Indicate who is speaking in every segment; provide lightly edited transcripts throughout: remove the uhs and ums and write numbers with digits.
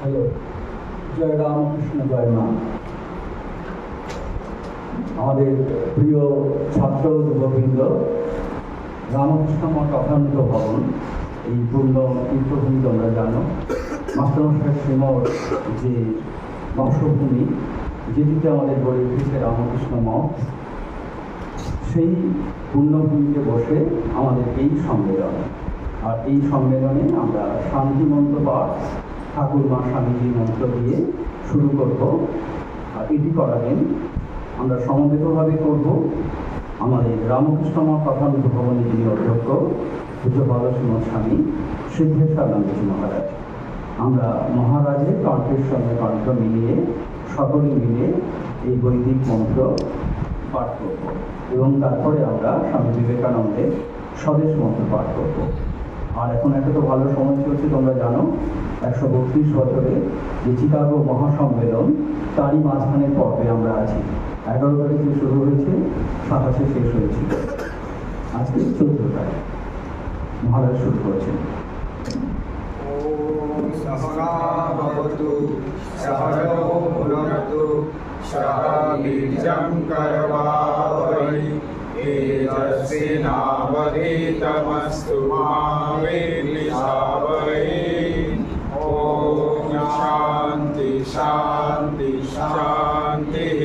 Speaker 1: Hello, জয় রামকৃষ্ণ, জয় মা। আমাদের প্রিয় ছাত্র যুববৃন্দ, রামকৃষ্ণ মঠ অভ্যন্ত ভবন এই পূর্ণ তীর্থভূমি তোমরা জানো। মাস্টারমশাই শ্রীমঠ যে বংশভূমি, যেটিতে আমাদের গড়ে উঠেছে রামকৃষ্ণ মঠ, সেই পূর্ণভূমিতে বসে আমাদের এই সম্মেলন। আর এই সম্মেলনে আমরা শান্তি মন্ত্র পাঠ ঠাকুর মা স্বামীজির মন্ত্র দিয়ে শুরু করব। আর এটি করাবেন, আমরা সমবেতভাবে করব আমাদের রামকৃষ্ণ মঠ অভ্যন্ত ভবনের যিনি অধ্যক্ষ পূজ্য বালশ্রীমৎ স্বামী সিদ্ধেশ্বরানন্দজি মহারাজ। আমরা মহারাজের কণ্ঠের সঙ্গে কণ্ঠ মিলিয়ে সকলে মিলে এই বৈদিক মন্ত্র পাঠ করব এবং তারপরে আমরা স্বামী বিবেকানন্দের স্বদেশ মন্ত্র পাঠ করব। আর এখন একটা তো ভালো সময় চলছে, তোমরা জানো 132 বছরে যে চিকাগো মহাসম্মেলন, তারই মাঝখানের পর্বে আমরা আছি। 11 তারিখে শুরু হয়েছে, 27-এ শেষ হয়েছিল, আজকে 14 তারিখ মহারাজ শুরু করেছেন।
Speaker 2: सहना भवतु सहनौ भुनक्तु सह वीर्यं करवावहै तेजस्विनावधीतमस्तु मा विद्विषावहै। ॐ शान्ति शान्ति शान्तिः।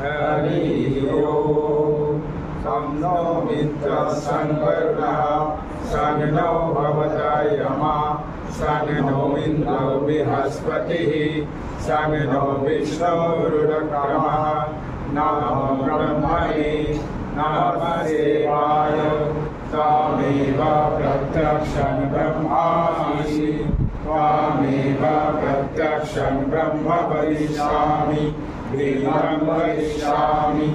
Speaker 2: हरिः ॐ। सं नो मित्रः संवर्धः सं नो भवताय यमा सं नो इन्द्रो बृहस्पतिः सं नो विष्णुरुक्रमः। नमो ब्रह्मणे नमः शिवाय। त्वमेव प्रत्यक्षं ब्रह्मासि त्वमेव प्रत्यक्षं ब्रह्म वदिष्यामि। वेदं वदिष्यामि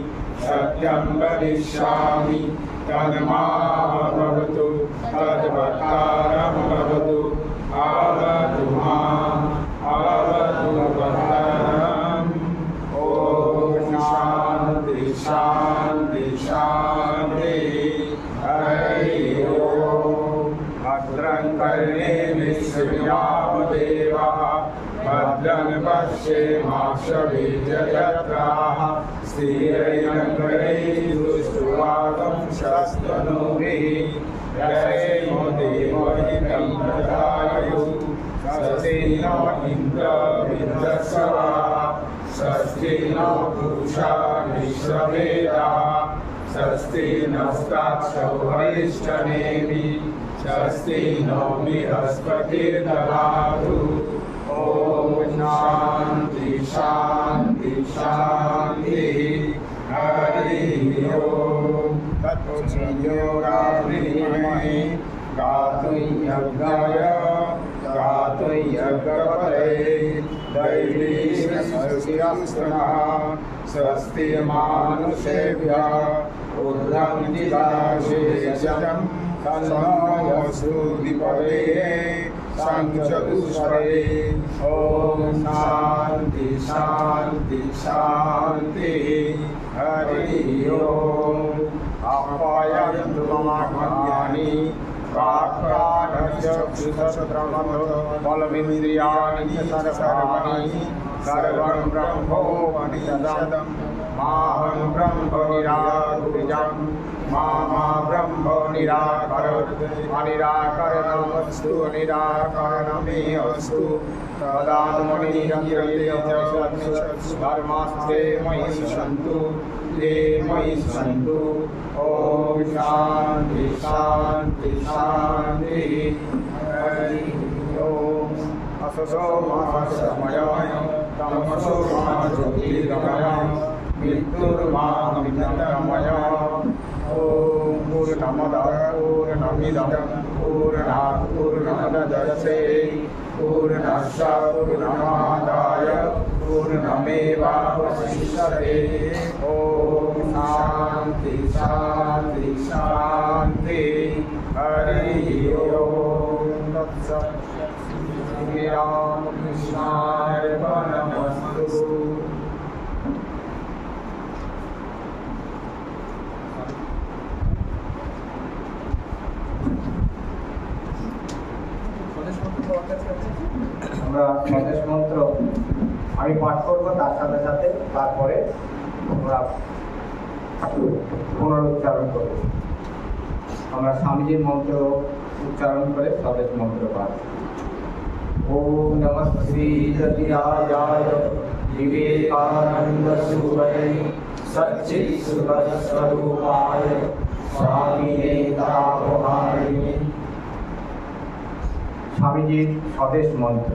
Speaker 2: सत्यं वदिष्यामि। तन्माभवतु तद्वक्तारं भवतु। आवतु माम् आवतु वक्तारम्। ॐ शान्ति शान्ति शान्तिः। हरिः ॐ। भद्रं कर्णेभिः शृणुयाम देवः भद्रं पश्येमाक्षभिर्यजत्राः। स्थिरैरङ्गैस्तुष्टुवागं शस्तनूभिः यशेमो देवहितं प्रदायुः। स्वस्ति न इन्द्रो वृद्धश्रवाः स्वस्ति न पूषा विश्ववेदाः स्वस्ति नस्ताक्षो वरिष्ठनेमिः स्वस्ति नो बृहस्पतिर्दधातु। ॐ शान्ति शान्ति शान्तिः। हरिः ॐ। तत्पुरुषयोगाग्निमहि गातुं यज्ञाय गातुं यज्ञपतये दैवी स्वस्तिरस्तनः स्वस्ति मानुषेभ्यः ऊर्ध्वं दिवाशेषं तन्नोऽस्तु द्विपदे संचतुष्पदे। ॐ शान्ति शान्ति शान्तिः। हरिः ॐ। आह्वयन्तु मम भक्तानि बलमिन्द्रियाणि सर्वाणि सर्वं ब्रह्मोपनिषदं माहं ब्रह्म निराकुर्याम् मा ब्रह्म निराकरोत्। अनिराकरणमस्तु निराकरणमेऽस्तु तदात्मनिरन्तरधर्मास्ते मयि सन्तु ते मयि सन्तु। ॐ शान्ति शान्ति शान्तिः। हरिः ॐ। असतो मा समयाय तमसो मा ज्योतिर्गमय मृत्युर्मामृतमय। ॐ पूर्णमदः पूर्णमिदं पूर्णात् पूर्णमुदच्यते पूर्णस्य पूर्णमादाय पूर्णमेवावशिष्यते। ॐ शान्ति शान्ति शान्तिः। हरिः ॐ। तत्सत्। श्रीरामकृष्णाय नमस्तु।
Speaker 1: স্বদেশ মন্ত্র
Speaker 2: আমরা স্বদেশ মন্ত্র আমি পাঠ করবো, তার সাথে সাথে তারপরে আমরা পুনরুচ্চারণ করব। আমরা স্বামীজির মন্ত্র উচ্চারণ করে স্বদেশ মন্ত্র পাঠ। ওম নমঃ শ্রী যতিরাজায় বিবেকানন্দ সুরয়ে সচ্চিৎ সুরস্বরূপায় স্বামীনে তাপহারিণে। স্বামীজির স্বদেশ মন্ত্র।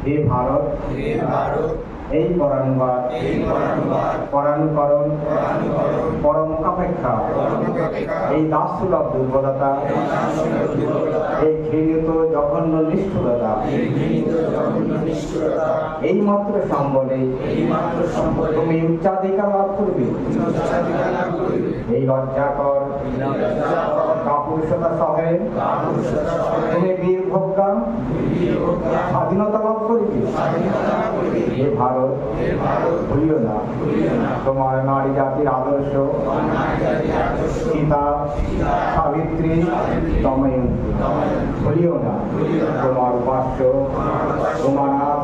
Speaker 2: হে ভারত, হে ভারত, এই পরাণবাদ, এই পরাণবাদ, পরাণকরণ, পরাণকরণ, পরমকাপেক্ষা, এই দাসসুলভ দুর্বলতা, এই ঘৃণিত জঘন্য নিষ্ঠুরতা, এই মাত্র সম্বলে, তুমি উচ্চাধিকার লাভ করবে। এই লজ্জাকর কাপুরুষতা সহে তুমি বীরভোগ্যা স্বাধীনতা লাভ করবে। হে ভারত, ভুলিও না তোমার নারী জাতির আদর্শ সীতা, সাবিত্রী, দময়ন্তী। ভুলিও না তোমার উপাস্য উমানাথ,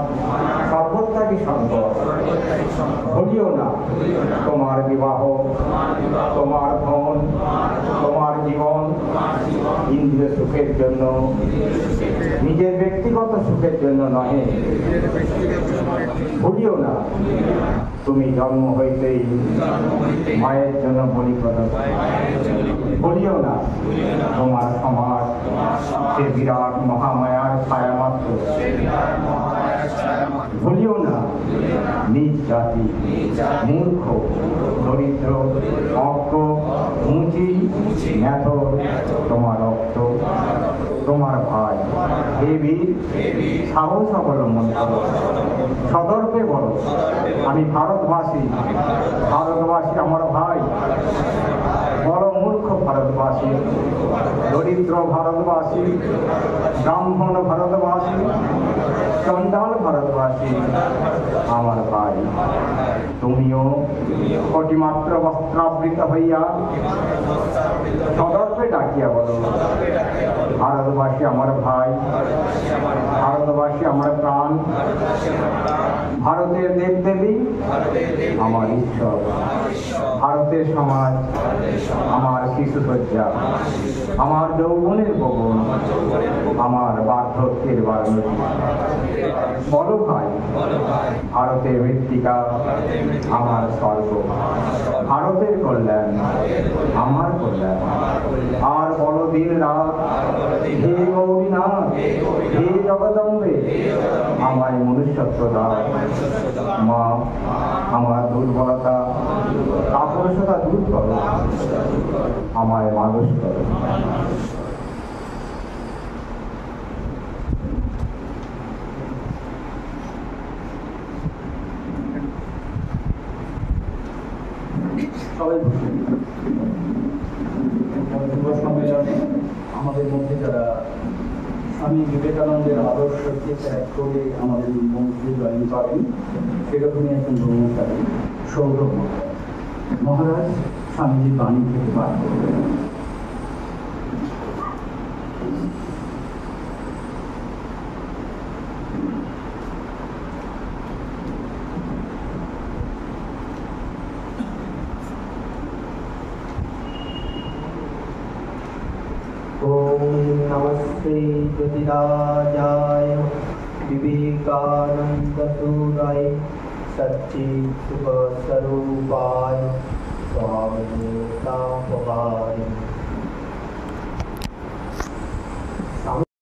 Speaker 2: সর্বত্যাগী শঙ্কর। ভুলিও না তোমার বিবাহ, তোমার ধন, তোমার জীবন ইন্দ্রিয় সুখের জন্য, নিজের ব্যক্তিগত সুখের জন্য নহে। ভুলিও না তুমি জন্ম হইতেই মায়ের জন্য বলি প্রদান। ভুলিও না তোমার সমাজ সে বিরাট মহামায়ার ছায়া মাত্র। ভুলিও না নিজ জাতি মূর্খ, দরিদ্র, অজ্ঞ, মুচি, মেথর তোমার রক্ত, তোমার ভাই। হে বীর, সাহস অবলম্বন করো, সদর্পে বলো আমি ভারতবাসী। ভারতবাসী আমার ভাই। বড় মূর্খ ভারতবাসী, দরিদ্র ভারতবাসী, ব্রাহ্মণ ভারতবাসী, চণ্ডাল ভারতবাসী আমার ভাই। তুমিও কোটিমাত্র বস্ত্রাবৃত হইয়া সদর্পে ডাকিয়া বলো ভারতবাসী আমার ভাই, ভারতবাসী আমার প্রাণ, ভারতের দেবদেবী আমার ঈশ্বর, ভারতের সমাজ আমার শিশুসজ্জা, আমার যৌবনের ভবন, আমার বার্ধক্যের বারাণসী। বলো ভাই, ভারতের মৃত্তিকা আমার স্বর্গ, ভারতের কল্যাণ আমার কল্যাণ। আর বলো দিন রাত, হে গৌরীনাথ, হে জগদম্বে, আমায় মনুষ্যত্ব দাও। মা, আমার দুর্বলতা কাপুরুষতা দূর করো, আমায় মানুষ করো।
Speaker 1: সবাই যুব সম্মেলনে আমাদের মধ্যে যারা স্বামী বিবেকানন্দের আদর্শকে ত্যাগ করে আমাদের মন্ত্রী জয়েন করেন, সেরকমই একজন ভ্রমণকারী সৌরভ মহারাজ স্বামীজির বাণী থেকে পাঠ করবেন।
Speaker 3: नमस्ते ज्योतिराजाय विवेकानंद सूराय सच्चित् सुखस्वरूपाय स्वामिने तापहारिणे।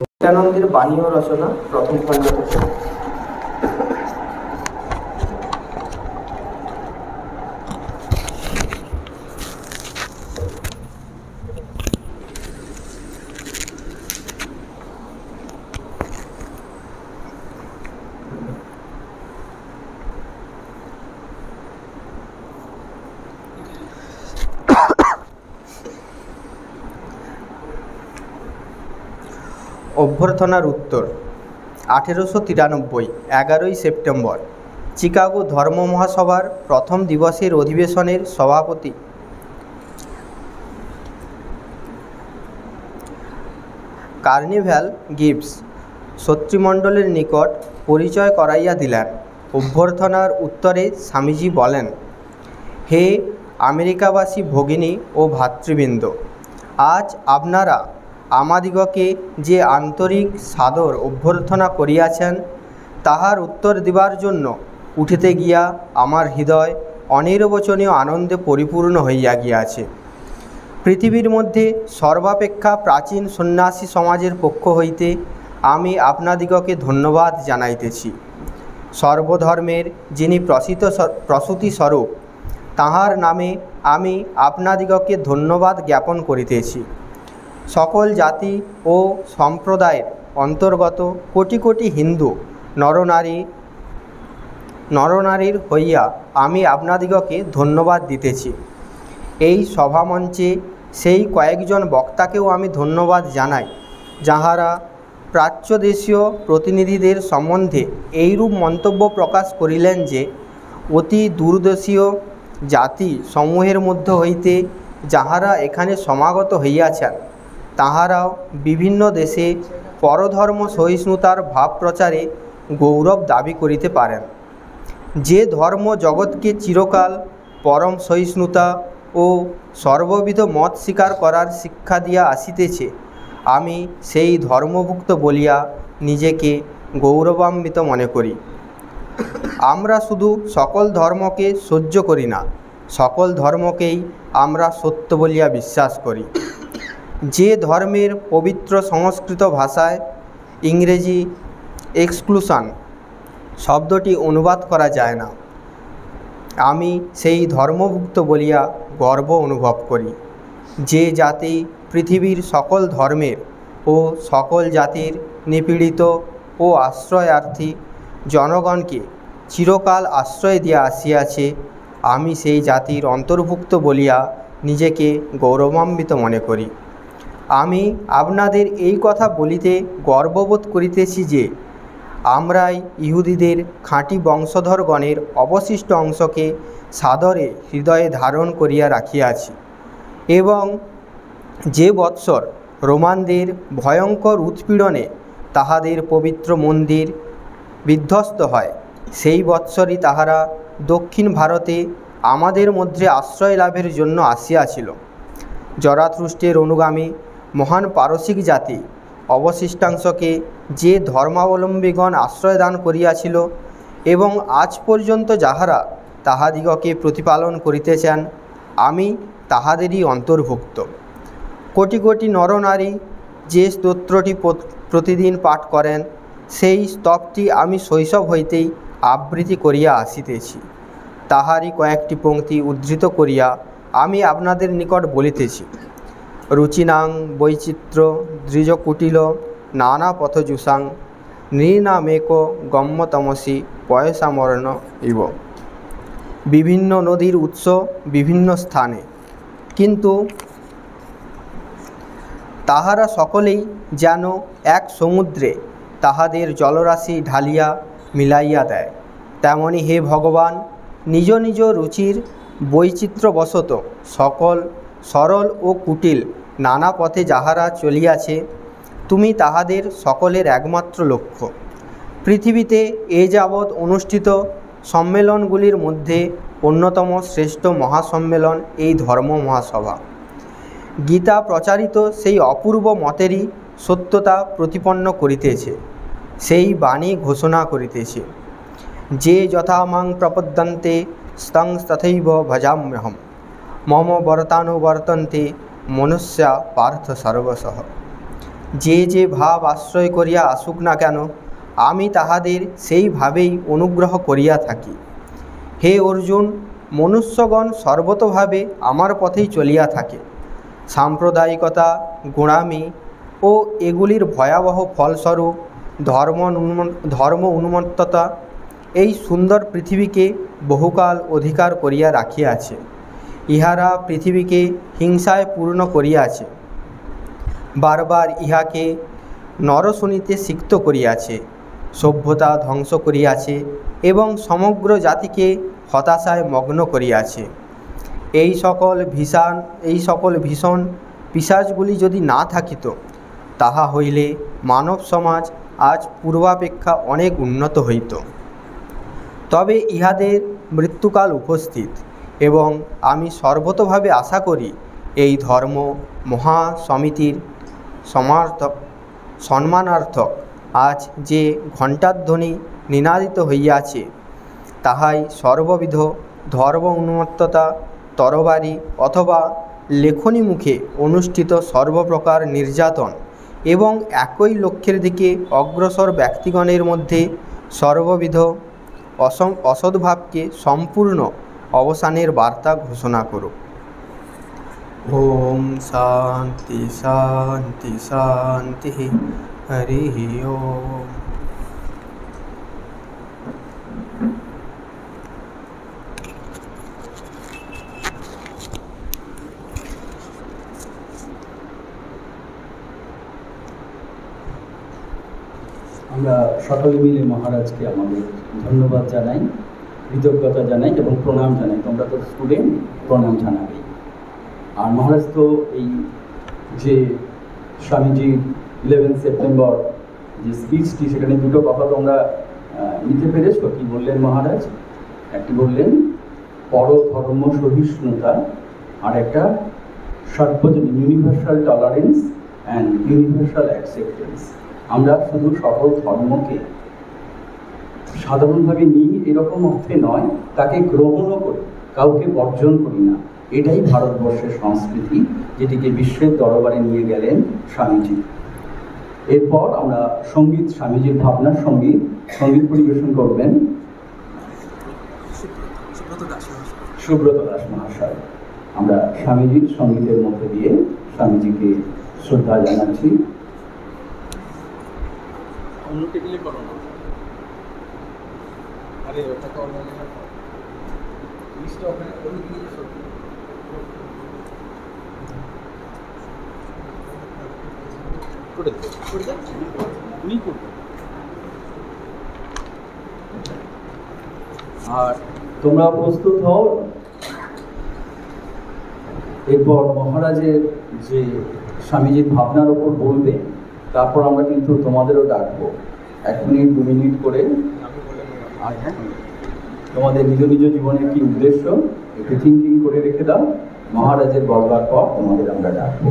Speaker 3: বিবেকানন্দের বাণী ও রচনা প্রথম খণ্ড থেকে। অভ্যর্থনার উত্তর। 1893 11ই সেপ্টেম্বর চিকাগো ধর্ম মহাসভার প্রথম দিবসের অধিবেশনের সভাপতি কার্নিভ্যাল গিবস শত্রুমণ্ডলের নিকট পরিচয় করাইয়া দিলেন। অভ্যর্থনার উত্তরে স্বামীজি বলেন, হে আমেরিকাবাসী ভগিনী ও ভাতৃবৃন্দ, আজ আপনারা আমাদিগকে যে আন্তরিক সাদর অভ্যর্থনা করিয়াছেন, তাহার উত্তর দিবার জন্য উঠিতে গিয়া আমার হৃদয় অনির্বচনীয় আনন্দে পরিপূর্ণ হইয়া গিয়াছে। পৃথিবীর মধ্যে সর্বাপেক্ষা প্রাচীন সন্ন্যাসী সমাজের পক্ষ হইতে আমি আপনাদিগকে ধন্যবাদ জানাইতেছি। সর্বধর্মের যিনি প্রসূতিস্বরূপ, তাহার নামে আমি আপনাদিগকে ধন্যবাদ জ্ঞাপন করিতেছি। সকল জাতি ও সম্প্রদায়ের অন্তর্গত কোটি কোটি হিন্দু নরনারীর হইয়া আমি আপনাদিগকে ধন্যবাদ দিতেছি। এই সভামঞ্চে সেই কয়েকজন বক্তাকেও আমি ধন্যবাদ জানাই, যাহারা প্রাচ্যদেশীয় প্রতিনিধিদের সম্বন্ধে এইরূপ মন্তব্য প্রকাশ করিলেন যে, অতি দূরদেশীয় জাতি সমূহের মধ্য হইতে যাহারা এখানে সমাগত হইয়াছেন, তাহারাও বিভিন্ন দেশে পরধর্ম সহিষ্ণুতার ভাব প্রচারে গৌরব দাবি করিতে পারেন। যে ধর্ম জগৎকে চিরকাল পরম সহিষ্ণুতা ও সর্ববিধ মত স্বীকার করার শিক্ষা দিয়া আসিতেছে, আমি সেই ধর্মভুক্ত বলিয়া নিজেকে গৌরবান্বিত মনে করি। আমরা শুধু সকল ধর্মকে সহ্য করি না, সকল ধর্মকেই আমরা সত্য বলিয়া বিশ্বাস করি। যে ধর্মের পবিত্র সংস্কৃত ভাষায় ইংরেজি এক্সক্লুশন শব্দটি অনুবাদ করা যায় না, আমি সেই ধর্মভুক্ত বলিয়া গর্ব অনুভব করি। যে জাতি পৃথিবীর সকল ধর্মের ও সকল জাতির নিপীড়িত ও আশ্রয়ার্থী জনগণকে চিরকাল আশ্রয় দিয়া আসিয়াছে, আমি সেই জাতির অন্তর্ভুক্ত বলিয়া নিজেকে গৌরবান্বিত মনে করি। আমি আপনাদের এই কথা বলিতে গর্ববোধ করিতেছি যে, আমরাই ইহুদিদের খাঁটি বংশধরগণের অবশিষ্ট অংশকে সাদরে হৃদয়ে ধারণ করিয়া রাখিয়াছি, এবং যে বৎসর রোমানদের ভয়ঙ্কর উৎপীড়নে তাহাদের পবিত্র মন্দির বিধ্বস্ত হয়, সেই বৎসরই তাহারা দক্ষিণ ভারতে আমাদের মধ্যে আশ্রয় লাভের জন্য আসিয়াছিল। জরাথুস্ট্রের অনুগামী মহান পারসিক জাতি অবশিষ্টাংশকে যে ধর্মাবলম্বীগণ আশ্রয় দান করিয়াছিল, এবং আজ পর্যন্ত যাহারা তাহাদিগকে প্রতিপালন করিতেছেন, আমি তাহাদেরই অন্তর্ভুক্ত। কোটি কোটি নরনারী যে স্তোত্রটি প্রতিদিন পাঠ করেন, সেই স্তবটি আমি শৈশব হইতেই আবৃত্তি করিয়া আসিতেছি। তাহারই কয়েকটি পংক্তি উদ্ধৃত করিয়া আমি আপনাদের নিকট বলিতেছি। রুচিনাং বৈচিত্র্য দ্বিজকুটিল নানা পথজুষাং নৃণামেক গম্যতমসি পয়সামরণ ইব। বিভিন্ন নদীর উৎস বিভিন্ন স্থানে, কিন্তু তাহারা সকলেই যেন এক সমুদ্রে তাহাদের জলরাশি ঢালিয়া মিলাইয়া দেয়। তেমনি হে ভগবান, নিজ নিজ রুচির বৈচিত্র্যবশত সকল সরল ও কুটিল নানা পথে যাহারা চলিয়াছে, তুমি তাহাদের সকলের একমাত্র লক্ষ্য। পৃথিবীতে এ যাবৎ অনুষ্ঠিত সম্মেলনগুলির মধ্যে অন্যতম শ্রেষ্ঠ মহাসম্মেলন এই ধর্ম মহাসভা। গীতা প্রচারিত সেই অপূর্ব মতেরই সত্যতা প্রতিপন্ন করিতেছে, সেই বাণী ঘোষণা করিতেছে। যে যথা মাং প্রপদ্যন্তে স্তং তথৈব ভজাম্যহম মম বর্তানুবর্তন্তে মনুষ্যা পার্থ সর্বশঃ। যে যে ভাব আশ্রয় করিয়া আসুক না কেন, আমি তাহাদের সেইভাবেই অনুগ্রহ করিয়া থাকি। হে অর্জুন, মনুষ্যগণ সর্বতোভাবে আমার পথেই চলিয়া থাকে। সাম্প্রদায়িকতা, গোঁড়ামি ও এগুলির ভয়াবহ ফলস্বরূপ ধর্ম উন্মত্ততা এই সুন্দর পৃথিবীকে বহুকাল অধিকার করিয়া রাখিয়াছে। ইহারা পৃথিবীকে হিংসায় পূর্ণ করিয়াছে, বারবার ইহাকে নরশনিতে সিক্ত করিয়াছে, সভ্যতা ধ্বংস করিয়াছে এবং সমগ্র জাতিকে হতাশায় মগ্ন করিয়াছে। এই সকল ভীষণ পিশাচগুলি যদি না থাকিত, তাহা হইলে মানব সমাজ আজ পূর্বাপেক্ষা অনেক উন্নত হইত। তবে ইহাদের মৃত্যুকাল উপস্থিত, এবং আমি সর্বতোভাবে আশা করি এই ধর্ম মহাসমিতির সম্মানার্থক আজ যে ঘণ্টাধ্বনি নিনাদিত হইয়াছে, তাহাই সর্ববিধ ধর্ম উন্মত্ততা, তরবারি অথবা লেখনী মুখে অনুষ্ঠিত সর্বপ্রকার নির্যাতন এবং একই লক্ষ্যের দিকে অগ্রসর ব্যক্তিগণের মধ্যে সর্ববিধ অসদ্ভাবকে সম্পূর্ণ অবসানের বার্তা ঘোষণা করুক। ওম শান্তি শান্তি শান্তি, হরি ওম।
Speaker 1: আমরা সকলে মিলে মহারাজকে আমাদের ধন্যবাদ জানাই, কৃতজ্ঞতা জানাই এবং প্রণাম জানাই। তোমরা তো স্টুডেন্ট, প্রণাম জানাবে। আর মহারাজ তো এই যে স্বামীজির 11 সেপ্টেম্বর যে স্পিচটি, সেখানে দুটো কথা তোমরা নিতে পেরেছো। কি বললেন মহারাজ? একটি বললেন পরধর্ম সহিষ্ণুতা, আর একটা সর্বজনীন universal tolerance and universal acceptance. আমরা শুধু সকল ধর্মকে সাধারণভাবে নিই এরকম অর্থে নয়, তাকে গ্রহণও করি, কাউকে বর্জন করি না। এটাই ভারতবর্ষের সংস্কৃতি, যেটিকে বিশ্বের দরবারে নিয়ে গেলেন স্বামীজি। এরপর আমরা সঙ্গীত, স্বামীজির ভাবনার সঙ্গীত পরিবেশন করবেন সুব্রত দাস মহাশয়। আমরা স্বামীজির সঙ্গীতের মধ্যে দিয়ে স্বামীজিকে শ্রদ্ধা জানাচ্ছি।
Speaker 4: অন্য টেবিলে করো না, আরে ওটা তো অনলাইনে লিস্টটা ওখানে ওই দিয়ে করে দাও উনি করবেন।
Speaker 1: আর তোমরা প্রস্তুত হও। এরপর মহারাজের যে স্বামীজির ভাবনার ওপর বলবে, তারপর আমরা কিন্তু তোমাদেরও ডাকবো 1 মিনিট 2 মিনিট করে। আর হ্যাঁ, তোমাদের নিজ নিজ জীবনের কি উদ্দেশ্য একটু থিঙ্কিং করে রেখে দাও। মহারাজের বলবার পর তোমাদের আমরা ডাকবো।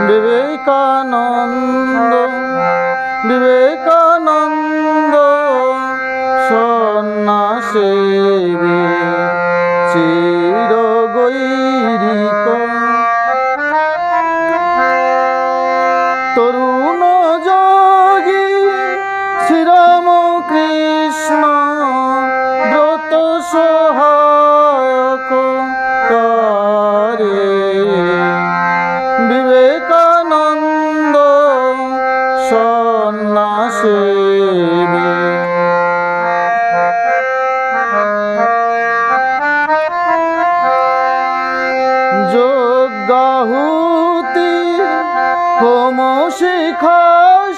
Speaker 5: বিবেকানন্দ সন্ন্যাসেবী যজ্ঞাহুতি হোম শিখা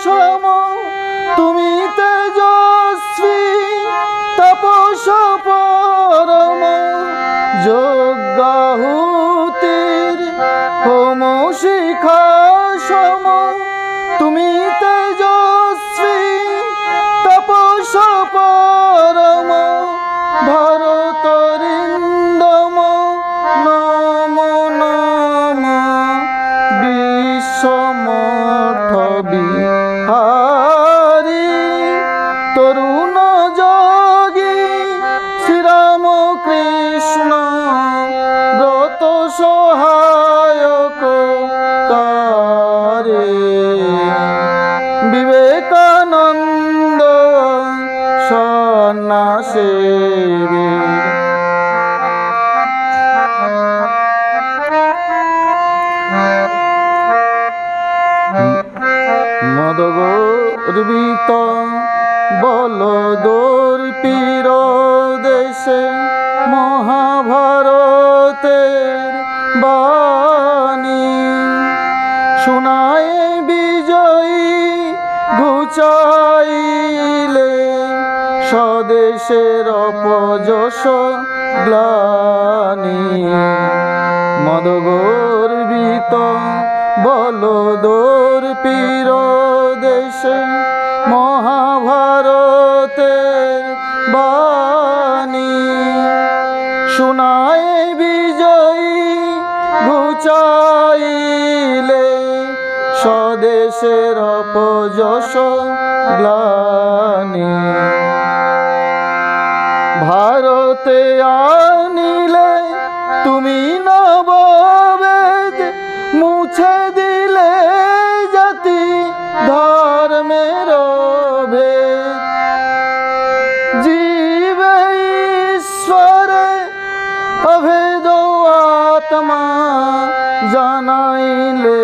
Speaker 5: সম তুমি তেজস্বী তপস পরম যজ্ঞাহুতির হোম শিখা সম তুমি তেজস্বী তপস পরম ভরতরিন্দম নম নম বিশ্বমঠ বিহারী তরুণ যোগী শ্রীরাম কৃষ্ণ ব্রত সহায়ক কারে বিবেকানন্দ সন্ন্যাসেবী মদগর্বিত বলদর্পীর দেশে মহাভারতের বাণী শোনায় বিজয়ী ঘুচাইলে স্বদেশের অপযশ গ্লানি মদগর্বিত বলদর্পীর দেশে মহাভারতের বাণী শোনায় বিজয়ী ঘুচাইলে স্বদেশের অপযশ গ্লানি ভারতে আনিলে তুমি নববেদ মুছে দিলে জাতি ধর্মের ভেদ জীবে ঈশ্বরে অভেদ আত্মা জানাইলে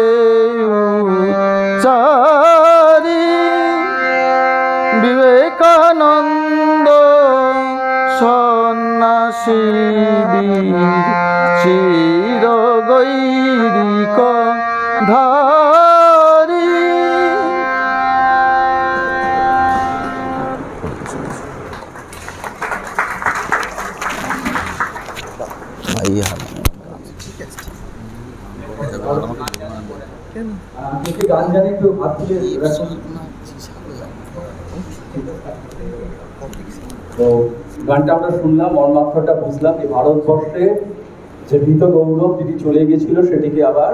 Speaker 5: চারি বিবেকানন্দ সন্ন্যাসী চির গৈরিক ধারি
Speaker 1: গান জানি একটু ভাবছিলে তো গানটা আমরা শুনলাম, মর্মার্থটা বুঝলাম। এই ভারতবর্ষে যে ভীত গৌরব যেটি চলে গেছিল সেটিকে আবার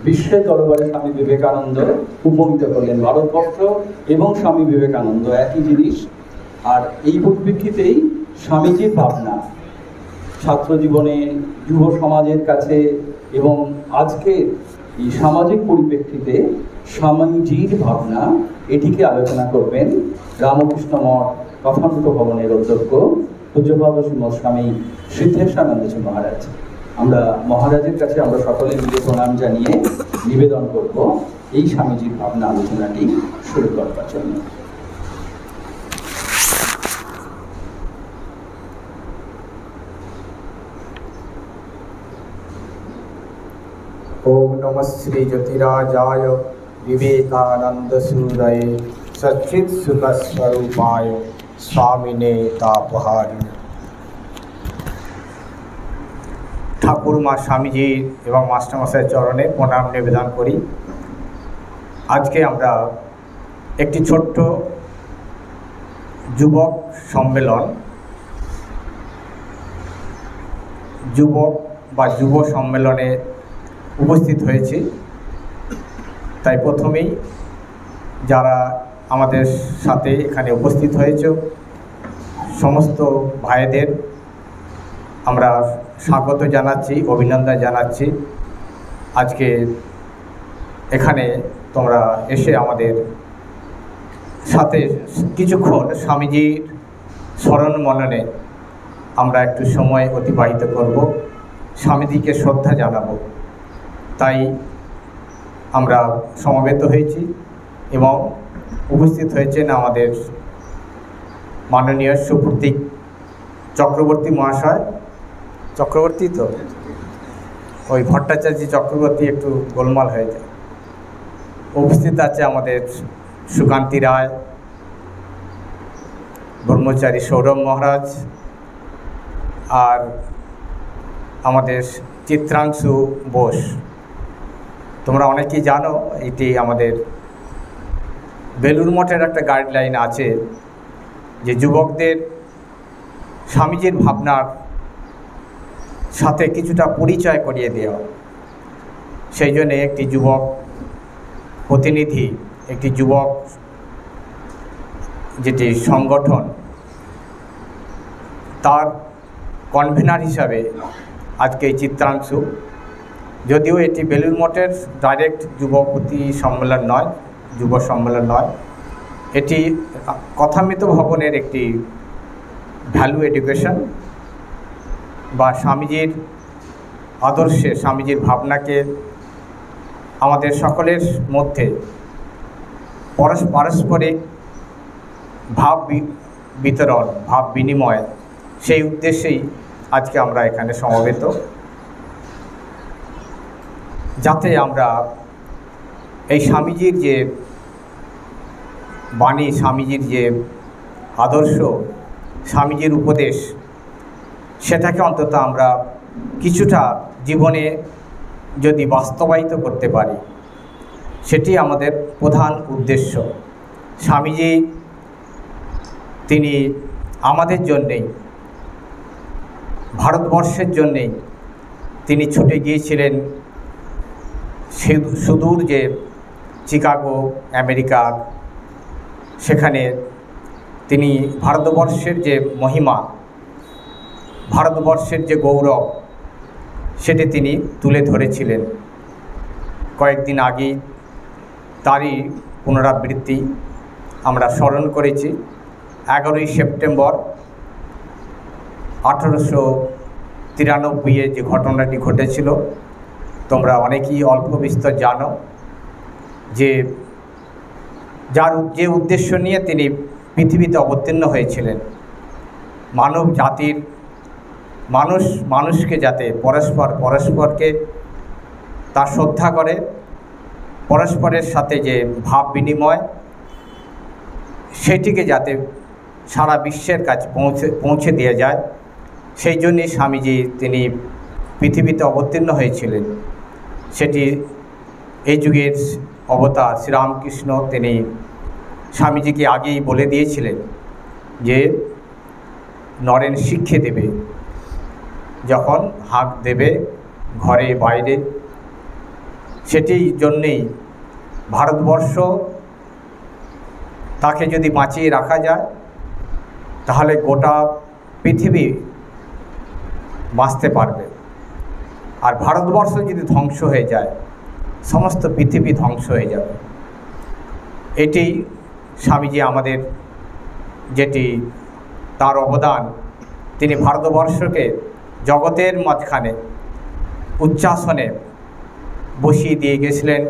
Speaker 1: বিশ্বের দরবারে স্বামী বিবেকানন্দ উপনীত করলেন। ভারতবর্ষ এবং স্বামী বিবেকানন্দ একই জিনিস। আর এই পরিপ্রেক্ষিতেই স্বামীজির ভাবনা ছাত্র জীবনে, যুব সমাজের কাছে এবং আজকে এই সামাজিক পরিপ্রেক্ষিতে স্বামীজির ভাবনা, এটিকে আলোচনা করবেন রামকৃষ্ণ মঠ কাঠামোট ভবনের অধ্যক্ষ পূজ্যপাদ শ্রীমৎ স্বামী সিদ্ধেশানন্দজি মহারাজ। আমরা মহারাজের কাছে আমরা সকলে মিলে প্রণাম জানিয়ে নিবেদন করব এই স্বামীজির ভাবনা আলোচনাটি শুরু করবার জন্য।
Speaker 2: ओम नमः श्री ज्योतिराजाय विवेकानंद सूरये सच्चित सुख स्वरूपाय स्वामिने तापहारी। ঠাকুর মা স্বামীজির এবং মাস্টারমশাইয়ের চরণে প্রণাম নিবেদন করি। আজকে আমরা একটি ছোট্ট যুবক সম্মেলন, যুবক বা যুব সম্মেলনে উপস্থিত হয়েছি। তাই প্রথমেই যারা আমাদের সাথে এখানে উপস্থিত হয়েছে সমস্ত ভাইদের আমরা স্বাগত জানাচ্ছি, অভিনন্দন জানাচ্ছি। আজকে এখানে তোমরা এসে আমাদের সাথে কিছুক্ষণ স্বামীজির স্মরণ মননে আমরা একটু সময় অতিবাহিত করব, স্বামীজিকে শ্রদ্ধা জানাবো। তাই আমরা সমবেত হয়েছি এবং উপস্থিত হয়েছেন আমাদের মাননীয় সুপ্রতীক চক্রবর্তী মহাশয়। চক্রবর্তী তো ওই ভট্টাচার্য চক্রবর্তী একটু গোলমাল হয়ে যায়। উপস্থিত আছে আমাদের সুকান্তি রায়, ব্রহ্মচারী সৌরভ মহারাজ, আর আমাদের চিত্রাংশু বোস। তোমরা অনেকেই জানো এটি আমাদের বেলুড় মঠের একটা গাইডলাইন আছে যে যুবকদের স্বামীজির ভাবনার সাথে কিছুটা পরিচয় করিয়ে দেওয়া। সেই জন্যে একটি যুবক প্রতিনিধি, একটি যুবক যেটি সংগঠন, তার কনভেনার হিসাবে আজকে এই চিত্রাংশু, যদিও এটি বেলুড় মঠের ডাইরেক্ট যুবপতি সম্মেলন নয়, যুব সম্মেলন নয়, এটি কথামৃত ভবনের একটি ভ্যালু এডুকেশন বা স্বামীজির আদর্শে, স্বামীজির ভাবনাকে আমাদের সকলের মধ্যে পারস্পরিক ভাব বিতরণ, ভাব বিনিময়, সেই উদ্দেশ্যেই আজকে আমরা এখানে সমবেত, যাতে আমরা এই স্বামীজির যে বাণী, স্বামীজির যে আদর্শ, স্বামীজির উপদেশ, সেটাকে অন্তত আমরা কিছুটা জীবনে যদি বাস্তবায়িত করতে পারি, সেটি আমাদের প্রধান উদ্দেশ্য। স্বামীজি তিনি আমাদের জন্যেই, ভারতবর্ষের জন্যেই তিনি ছুটে গিয়েছিলেন সুদূর যে চিকাগো, আমেরিকা, সেখানে তিনি ভারতবর্ষের যে মহিমা, ভারতবর্ষের যে গৌরব, সেটি তিনি তুলে ধরেছিলেন। কয়েকদিন আগেই তারই পুনরাবৃত্তি আমরা স্মরণ করেছি। 11ই সেপ্টেম্বর 1893-এ যে ঘটনাটি ঘটেছিল, তোমরা অনেকেই অল্প বিস্তর জানো, যে যে উদ্দেশ্য নিয়ে তিনি পৃথিবীতে অবতীর্ণ হয়েছিলেন, মানব জাতির, মানুষকে যাতে পরস্পরকে তা শ্রদ্ধা করে, পরস্পরের সাথে যে ভাব বিনিময়, সেটিকে যাতে সারা বিশ্বের কাছে পৌঁছে দিয়ে যায়, সেই জন্যই স্বামীজি তিনি পৃথিবীতে অবতীর্ণ হয়েছিলেন। সেটি এই যুগের অবতার শ্রীরামকৃষ্ণ, তিনি স্বামীজিকে আগেই বলে দিয়েছিলেন যে নরেন শিক্ষে দেবে, যখন হাঁক দেবে ঘরে বাইরে। সেটির জন্যেই ভারতবর্ষ, তাকে যদি বাঁচিয়ে রাখা যায় তাহলে গোটা পৃথিবী বাঁচতে পারবে, আর ভারতবর্ষ যদি ধ্বংস হয়ে যায় সমস্ত পৃথিবী ধ্বংস হয়ে যাবে। এটি স্বামীজি আমাদের যেটি তার অবদান, তিনি ভারতবর্ষকে জগতের মাঝখানে উচ্চাসনে বসিয়ে দিয়ে গেছিলেন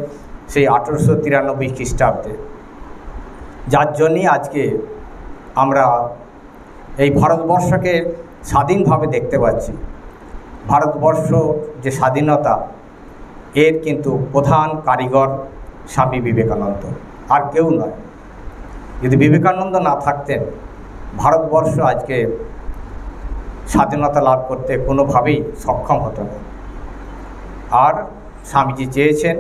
Speaker 2: সেই 1893 খ্রিস্টাব্দে, যার জন্যই আজকে আমরা এই ভারতবর্ষকে স্বাধীনভাবে দেখতে পাচ্ছি। ভারতবর্ষ যে স্বাধীনতা, এর কিন্তু প্রধান কারিগর স্বামী বিবেকানন্দ, আর কেউ নয়। যদি বিবেকানন্দ না থাকতেন, ভারতবর্ষ আজকে স্বাধীনতা লাভ করতে কোনোভাবেই সক্ষম হতো না। আর স্বামীজি চেয়েছেন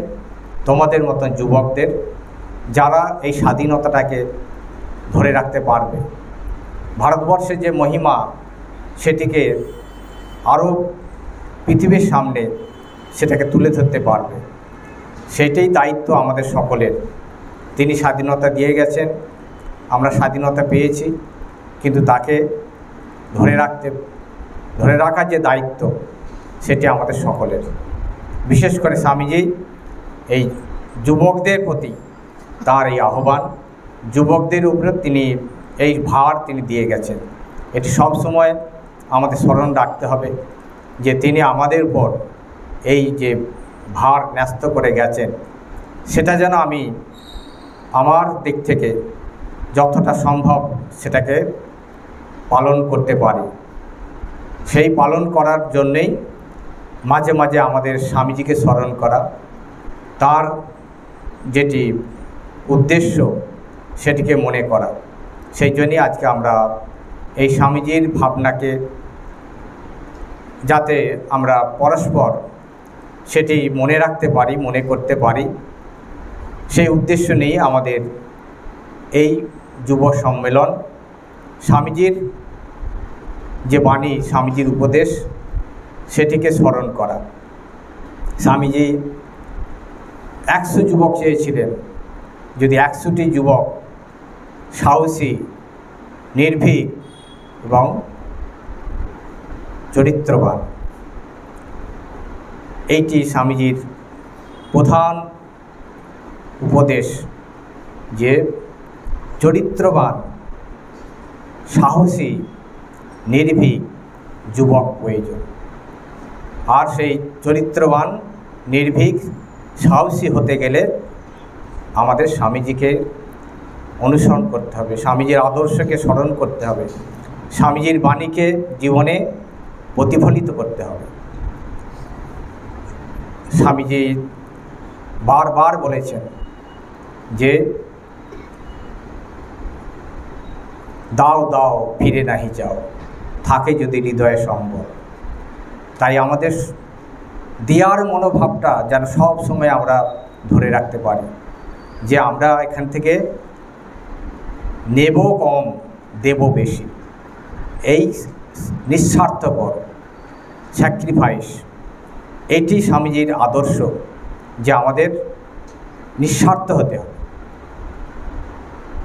Speaker 2: তোমাদের মতন যুবকদের, যারা এই স্বাধীনতাটাকে ধরে রাখতে পারবে, ভারতবর্ষের যে মহিমা, সেটিকে আরও পৃথিবীর সামনে সেটাকে তুলে ধরতে পারবে। সেটাই দায়িত্ব আমাদের সকলের। তিনি স্বাধীনতা দিয়ে গেছেন, আমরা স্বাধীনতা পেয়েছি, কিন্তু তাকে ধরে রাখার যে দায়িত্ব, সেটি আমাদের সকলের। বিশেষ করে স্বামীজি এই যুবকদের প্রতি তার এই আহ্বান, যুবকদের উপরে তিনি এই ভার তিনি দিয়ে গেছেন। এটি সব সময় আমাদের স্মরণ রাখতে হবে যে তিনি আমাদের উপর এই যে ভার ন্যস্ত করে গেছেন, সেটা যেন আমি আমার দিক থেকে যতটা সম্ভব সেটাকে পালন করতে পারি। সেই পালন করার জন্যেই মাঝে মাঝে আমাদের স্বামীজিকে স্মরণ করা, তার যেটি উদ্দেশ্য সেটিকে মনে করা। সেই জন্যই আজকে আমরা এই স্বামীজির ভাবনাকে যাতে আমরা পরস্পর সেটি মনে রাখতে পারি, মনে করতে পারি, সেই উদ্দেশ্য নিয়ে আমাদের এই যুব সম্মেলন। স্বামীজির যে বাণী, স্বামীজির উপদেশ, সেটিকে স্মরণ করা। স্বামীজি 100 যুবক চেয়েছিলেন, যদি 100টি যুবক সাহসী, নির্ভীক এবং চরিত্রবান, এইটি স্বামীজির প্রধান উপদেশ, যে চরিত্রবান, সাহসী, নির্ভীক যুবক প্রয়োজন। আর সেই চরিত্রবান, নির্ভীক, সাহসী হতে গেলে আমাদের স্বামীজিকে অনুসরণ করতে হবে, স্বামীজির আদর্শকে স্মরণ করতে হবে, স্বামীজির বাণীকে জীবনে প্রতিফলিত করতে হবে। স্বামীজি বারবার বলেছেন যে দাও দাও ফিরে নাহি যাও, থাকে যদি হৃদয়ে সম্বল। তাই আমাদের দেওয়ার মনোভাবটা যেন সব সময় আমরা ধরে রাখতে পারি, যে আমরা এখান থেকে নেব কম, দেব বেশি। এই নিঃস্বার্থপর স্যাক্রিফাইস, এটি স্বামীজির আদর্শ, যে আমাদের নিঃস্বার্থ হতে হবে,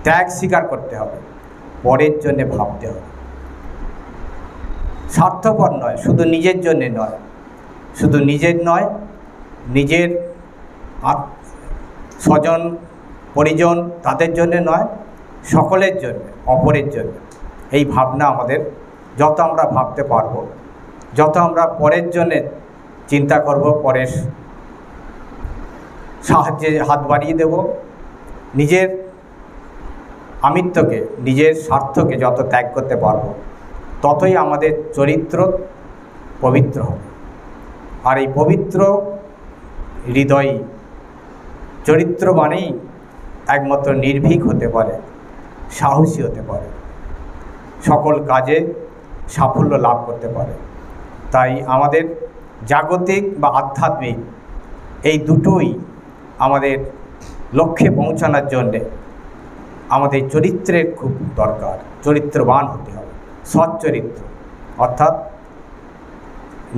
Speaker 2: ত্যাগ স্বীকার করতে হবে, পরের জন্য ভাবতে হবে। স্বার্থপর নয়, শুধু নিজের জন্যে নয়, শুধু নিজের নয়, নিজের স্বজন পরিজন তাদের জন্য নয়, সকলের জন্য, অপরের জন্য। এই ভাবনা আমাদের যত আমরা ভাবতে পারবো, যত আমরা পরের জন্যে চিন্তা করব, পরের সাহায্যে হাত বাড়িয়ে দেব, নিজের আমিত্বকে, নিজের স্বার্থকে যত ত্যাগ করতে পারবো, ততই আমাদের চরিত্র পবিত্র হবে। আর এই পবিত্র হৃদয় চরিত্রবানেই একমাত্র নির্ভীক হতে পারে, সাহসী হতে পারে, সকল কাজে সাফল্য লাভ করতে পারে। তাই আমাদের জাগতিক বা আধ্যাত্মিক এই দুটোই আমাদের লক্ষ্যে পৌঁছানোর জন্যে আমাদের চরিত্রের খুব দরকার। চরিত্রবান হতে হবে, সচ্চরিত্র, অর্থাৎ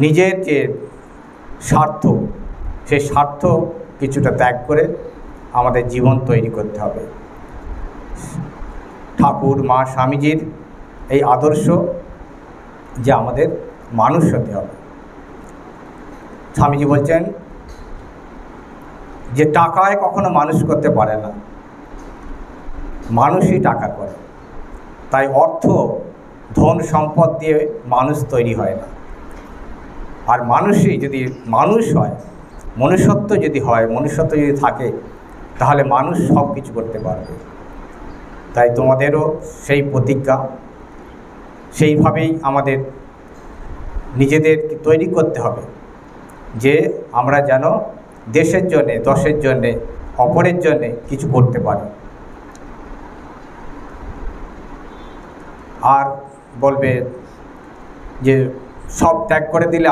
Speaker 2: নিজের যে স্বার্থ, সেই স্বার্থ কিছুটা ত্যাগ করে আমাদের জীবন তৈরি করতে হবে। ঠাকুর মা স্বামীজির এই আদর্শ, যে আমাদের মানুষ হতে হবে। স্বামীজি বলছেন যে টাকায় কখনো মানুষ করতে পারে না, মানুষই টাকা করে। তাই অর্থ, ধন সম্পদ দিয়ে মানুষ তৈরি হয় না। আর মানুষই যদি মানুষ হয়, মনুষ্যত্ব যদি হয়, মনুষ্যত্ব যদি থাকে, তাহলে মানুষ সব কিছু করতে পারবে। তাই তোমাদেরও সেই প্রতিজ্ঞা, সেইভাবেই আমাদের নিজেদের তৈরি করতে হবে, যে আমরা যেন দেশের জন্যে, দশের জন্যে, অপরের জন্যে কিছু করতে পারি। আর বলবে যে সব ত্যাগ করে দিলে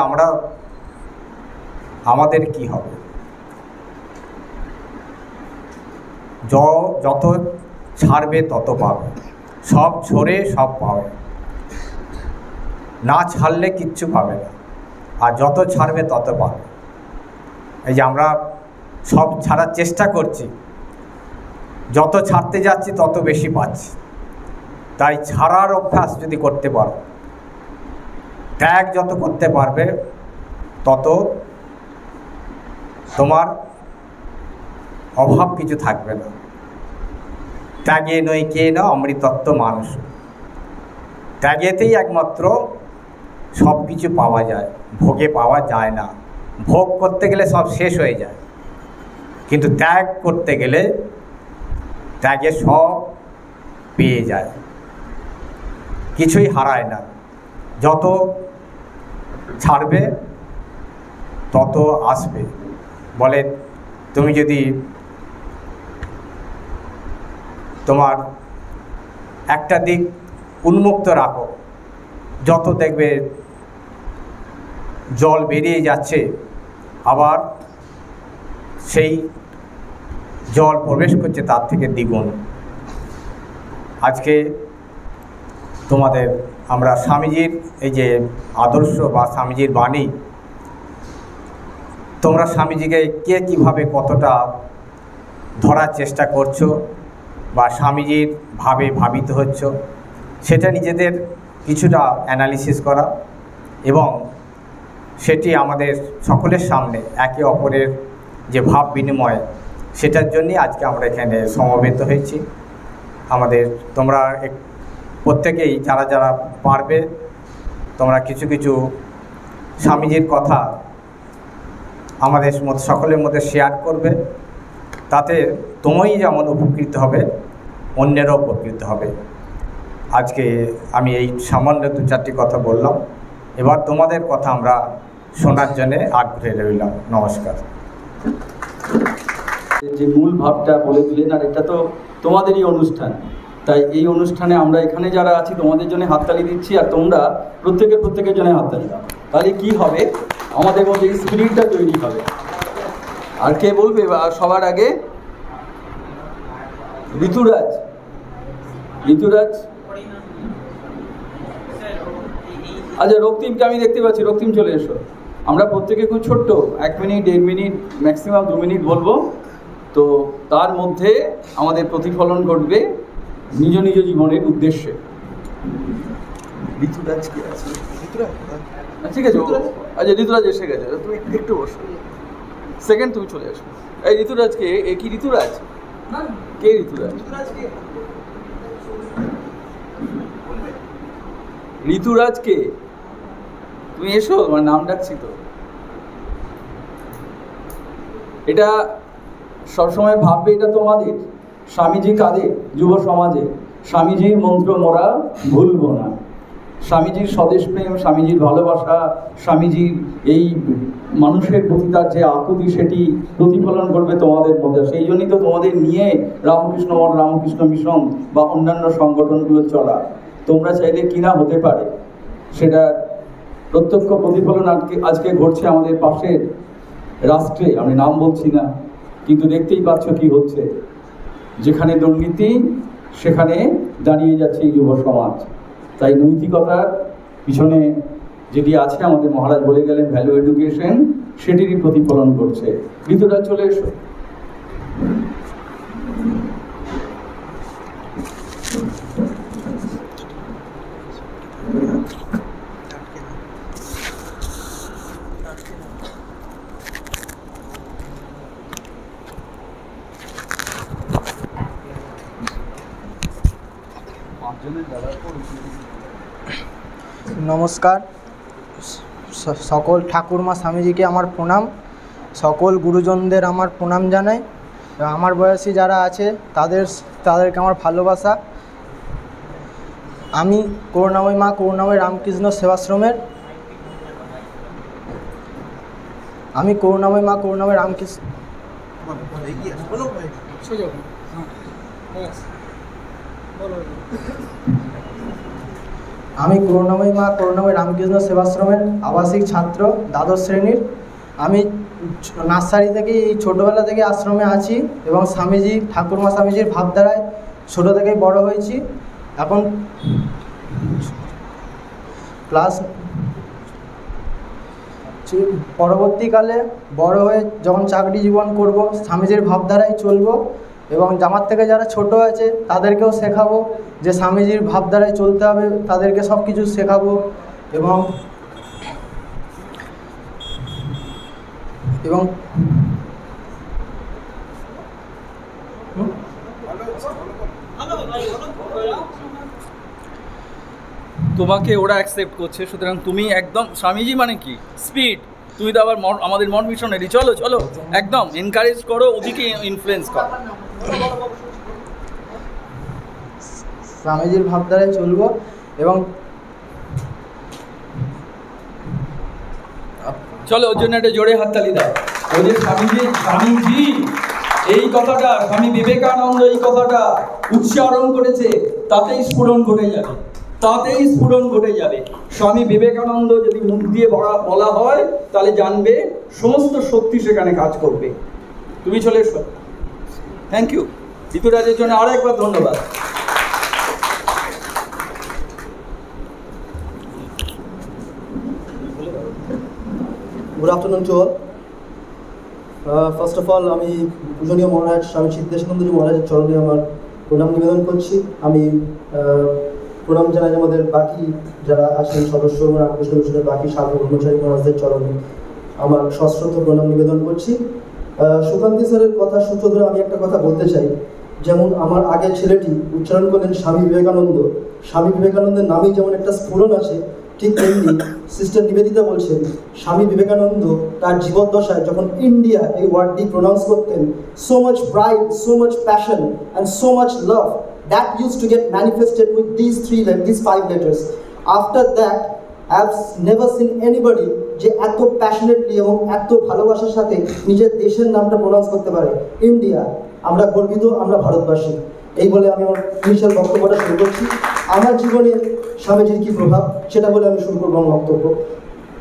Speaker 2: আমাদের কি হবে? যত ছাড়বে তত পাবে, সব ছড়ে সব পাবে। না ছাড়লে কিচ্ছু পাবে না, আর যত ছাড়বে তত পাবে। এই যে আমরা সব ছাড়ার চেষ্টা করছি, যত ছাড়তে যাচ্ছি তত বেশি পাচ্ছি। তাই ছাড়ার অভ্যাস যদি করতে পারো, ত্যাগ যত করতে পারবে, তত তোমার অভাব কিছু থাকবে না। ত্যাগে নয় কে না অমৃতত্ব মানুষ, ত্যাগেতেই একমাত্র সব কিছু পাওয়া যায়, ভোগে পাওয়া যায় না। ভোগ করতে গেলে সব শেষ হয়ে যায়, কিন্তু ত্যাগ করতে গেলে ত্যাগে সব পেয়ে যায়, কিছুই হারায় না। যত ছাড়বে তত আসবে। বলে তুমি যদি তোমার একটা দিক উন্মুক্ত রাখো, যত দেখবে জল বেরিয়ে যাচ্ছে, আবার সেই জল প্রবেশ করছে তার থেকে দ্বিগুণ। আজকে তোমাদের আমরা স্বামীজির এই যে আদর্শ বা স্বামীজির বাণী, তোমরা স্বামীজিকে কে কীভাবে কতটা ধরার চেষ্টা করছো বা স্বামীজির ভাবে ভাবিত হচ্ছ, সেটা নিজেদের কিছুটা অ্যানালিসিস করা এবং সেটি আমাদের সকলের সামনে একে অপরের যে ভাব বিনিময়, সেটার জন্যই আজকে আমরা এখানে সমবেত হয়েছি। আমাদের তোমরা প্রত্যেকেই যারা যারা পারবে তোমরা কিছু কিছু স্বামীজির কথা আমাদের মধ্যে সকলের মধ্যে শেয়ার করবে, তাতে তুমি যেমন উপকৃত হবে অন্যেরও উপকৃত হবে। আজকে আমি এই সামান্য দু চারটি কথা বললাম, এবার তোমাদের কথা আমরা শোনার জন্যে আগ্রহে রইলাম। নমস্কার।
Speaker 6: যে মূল ভাবটা বলে দিলেন, আর এটা তো তোমাদেরই অনুষ্ঠান, তাই এই অনুষ্ঠানে আমরা এখানে যারা আছি তোমাদের জন্য হাততালি দিচ্ছি, আর তোমরা প্রত্যেকের জন্য হাততালি দাও। তাহলে কি হবে, আমাদের মধ্যে এই স্পিরিটটা তৈরি হবে। আর কে বলবে সবার আগে? ঋতুরাজ। আচ্ছা, রক্তিমকে আমি দেখতে পাচ্ছি, রক্তিম চলে এসো। আমরা প্রত্যেকে খুব ছোট্ট 1 মিনিট 1.5 মিনিট ম্যাক্সিমাম 2 মিনিট বলবো, তো তার মধ্যে আমাদের প্রতিফলন ঘটবে নিজ নিজ জীবনের উদ্দেশ্যে। ঋতুরাজ কি আছে? ঠিক আছে, আচ্ছা ঋতুরাজ এসে গেছে, তুমি একটু বসো, সেকেন্ড তুমি চলে আসো। এই ঋতুরাজকে, এ কি ঋতুরাজ? কে ঋতুরাজ? ঋতুরাজকে তুমি এসো, তোমার নাম ডাকছি তো। এটা সবসময় ভাববে, এটা তোমাদের স্বামীজি কাদের? যুব সমাজে স্বামীজির মন্ত্র মোরা ভুলবো না। স্বামীজির স্বদেশ প্রেম, স্বামীজির ভালোবাসা, স্বামীজির এই মানুষের প্রতি তার যে আকুতি, সেটি প্রতিফলন করবে তোমাদের মধ্যে। সেই জন্যই তো তোমাদের নিয়ে রামকৃষ্ণ মঠ, রামকৃষ্ণ মিশন বা অন্যান্য সংগঠনগুলো চলা। তোমরা চাইলে কিনা হতে পারে, সেটা প্রত্যক্ষ প্রতিফলন আজকে ঘটছে আমাদের পাশের রাষ্ট্রে। আমি নাম বলছি না, কিন্তু দেখতেই পাচ্ছ কি হচ্ছে। যেখানে দুর্নীতি সেখানে দাঁড়িয়ে যাচ্ছে এই যুব সমাজ। তাই নৈতিকতার পিছনে যেটি আছে, আমাদের মহারাজ বলে গেলেন ভ্যালু এডুকেশন, সেটিরই প্রতিফলন করছে। ঋতুরাজ চলে এসো।
Speaker 7: নমস্কার। সকল ঠাকুরমা স্বামীজিকে আমার প্রণাম, সকল গুরুজনদের আমার প্রণাম জানাই। আমার বয়সী যারা আছে তাদেরকে আমার ভালোবাসা। আমি করুণাময়ী মা করুণাময়ী রামকৃষ্ণ সেবাশ্রমের আমি করুণাময়ী মা করুণাময়ী রামকৃষ্ণ সেবাশ্রমের আবাসিক ছাত্র, দ্বাদশ শ্রেণীর। আমি নার্সারি থেকে, এই ছোটোবেলা থেকে আশ্রমে আছি এবং স্বামীজি, ঠাকুরমা স্বামীজির ভাবধারায় ছোটো থেকেই বড় হয়েছি। এখন পরবর্তীকালে বড় হয়ে যখন চাকরি জীবন করব, স্বামীজির ভাবধারায় চলব এবং আমার থেকে যারা ছোট আছে তাদেরকেও শেখাবো যে স্বামীজির ভাবধারায় চলতে হবে, তাদেরকে সব কিছু শেখাবো। এবং
Speaker 6: তোমাকে ওরা অ্যাকসেপ্ট করছে, সুতরাং তুমি একদম স্বামীজি মানে কি স্পিড। তুমি তো আবার আমাদের মঠ মিশনেরই, চলো চলো একদম এনকারেজ করো, ওদিকে ইনফ্লুয়েন্স করো।
Speaker 7: স্বামীজির ভাবধারায় চলবো এবং
Speaker 6: চলো ওর জন্য একটা জোরে হাততালি দাও। ওই যে স্বামীজি এই কথাটা, স্বামী বিবেকানন্দ এই কথাটা উচ্চারণ করেছে, তাতেই স্ফুরণ ঘটে যাবে, তাতেই স্ফুরণ ঘটে যাবে। স্বামী বিবেকানন্দ যদি মুখ দিয়ে বলা হয় তাহলে জানবে সমস্ত শক্তি সেখানে কাজ করবে। তুমি চলে এসো। Thank you. ঋতুরাজের জন্য আরো একবার ধন্যবাদ।
Speaker 8: Good afternoon to all. First of all আমি পূজনীয় মহারাজ স্বামী সিদ্ধেশানন্দজি মহারাজের চরণে আমার প্রণাম নিবেদন করছি। আমি প্রণাম জানাই আমাদের বাকি যারা আছেন সদস্য রামকৃষ্ণ মিশনের বাকি সাধু ব্রহ্মচারী মহারাজদের চরণে আমার সশ্রদ্ধ প্রণাম নিবেদন করছি। সুকান্তি স্যারের কথা সূত্র ধরে আমি একটা কথা বলতে চাই। যেমন আমার আগের ছেলেটি উচ্চারণ করলেন স্বামী বিবেকানন্দ, স্বামী বিবেকানন্দের নামেই যেমন একটা স্ফুরণ আছে, ঠিক তেমনি সিস্টার নিবেদিতা বলছেন স্বামী বিবেকানন্দ তার জীবদ্দশায় যখন ইন্ডিয়া এই ওয়ার্ডটি প্রোনাউন্স করতেন, so much pride, so much passion and so much love that used to get manifested with these 5 letters. After that, I've never seen anybody যে এত প্যাশনেটলি এবং এত ভালোবাসার সাথে নিজের দেশের নামটা প্রোনাউন্স করতে পারে। ইন্ডিয়া, আমরা গর্বিত, আমরা ভারতবাসী। এই বলে আমি আমার ইনিশিয়াল বক্তব্যটা শুরু করছি। আমার জীবনে স্বামীজির কী প্রভাব সেটা বলে আমি শুরু করবো আমার বক্তব্য।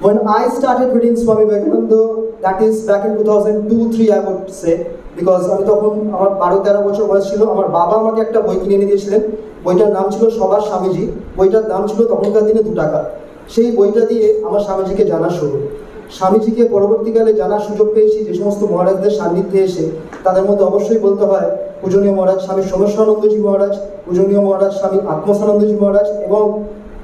Speaker 8: When I started reading Swami Vivekananda, that is back in 2002-03 I would say, because আমি তখন আমার 12-13 বছর বয়স ছিল। আমার বাবা আমাকে একটা বই কিনে এনে দিয়েছিলেন। বইটার নাম ছিল সবার স্বামীজি। বইটার দাম ছিল তখনকার দিনে 2 টাকা। সেই বইটা দিয়ে আমার স্বামীজিকে জানা শুরু। স্বামীজিকে পরবর্তীকালে জানার সুযোগ পেয়েছি যে সমস্ত মহারাজদের সান্নিধ্যে এসে। তাদের মধ্যে অবশ্যই বলতে হয় পূজনীয় মহারাজ স্বামী সোমেশ্বরানন্দজি মহারাজ, পূজনীয় মহারাজ স্বামী আত্মস্থানন্দজি মহারাজ এবং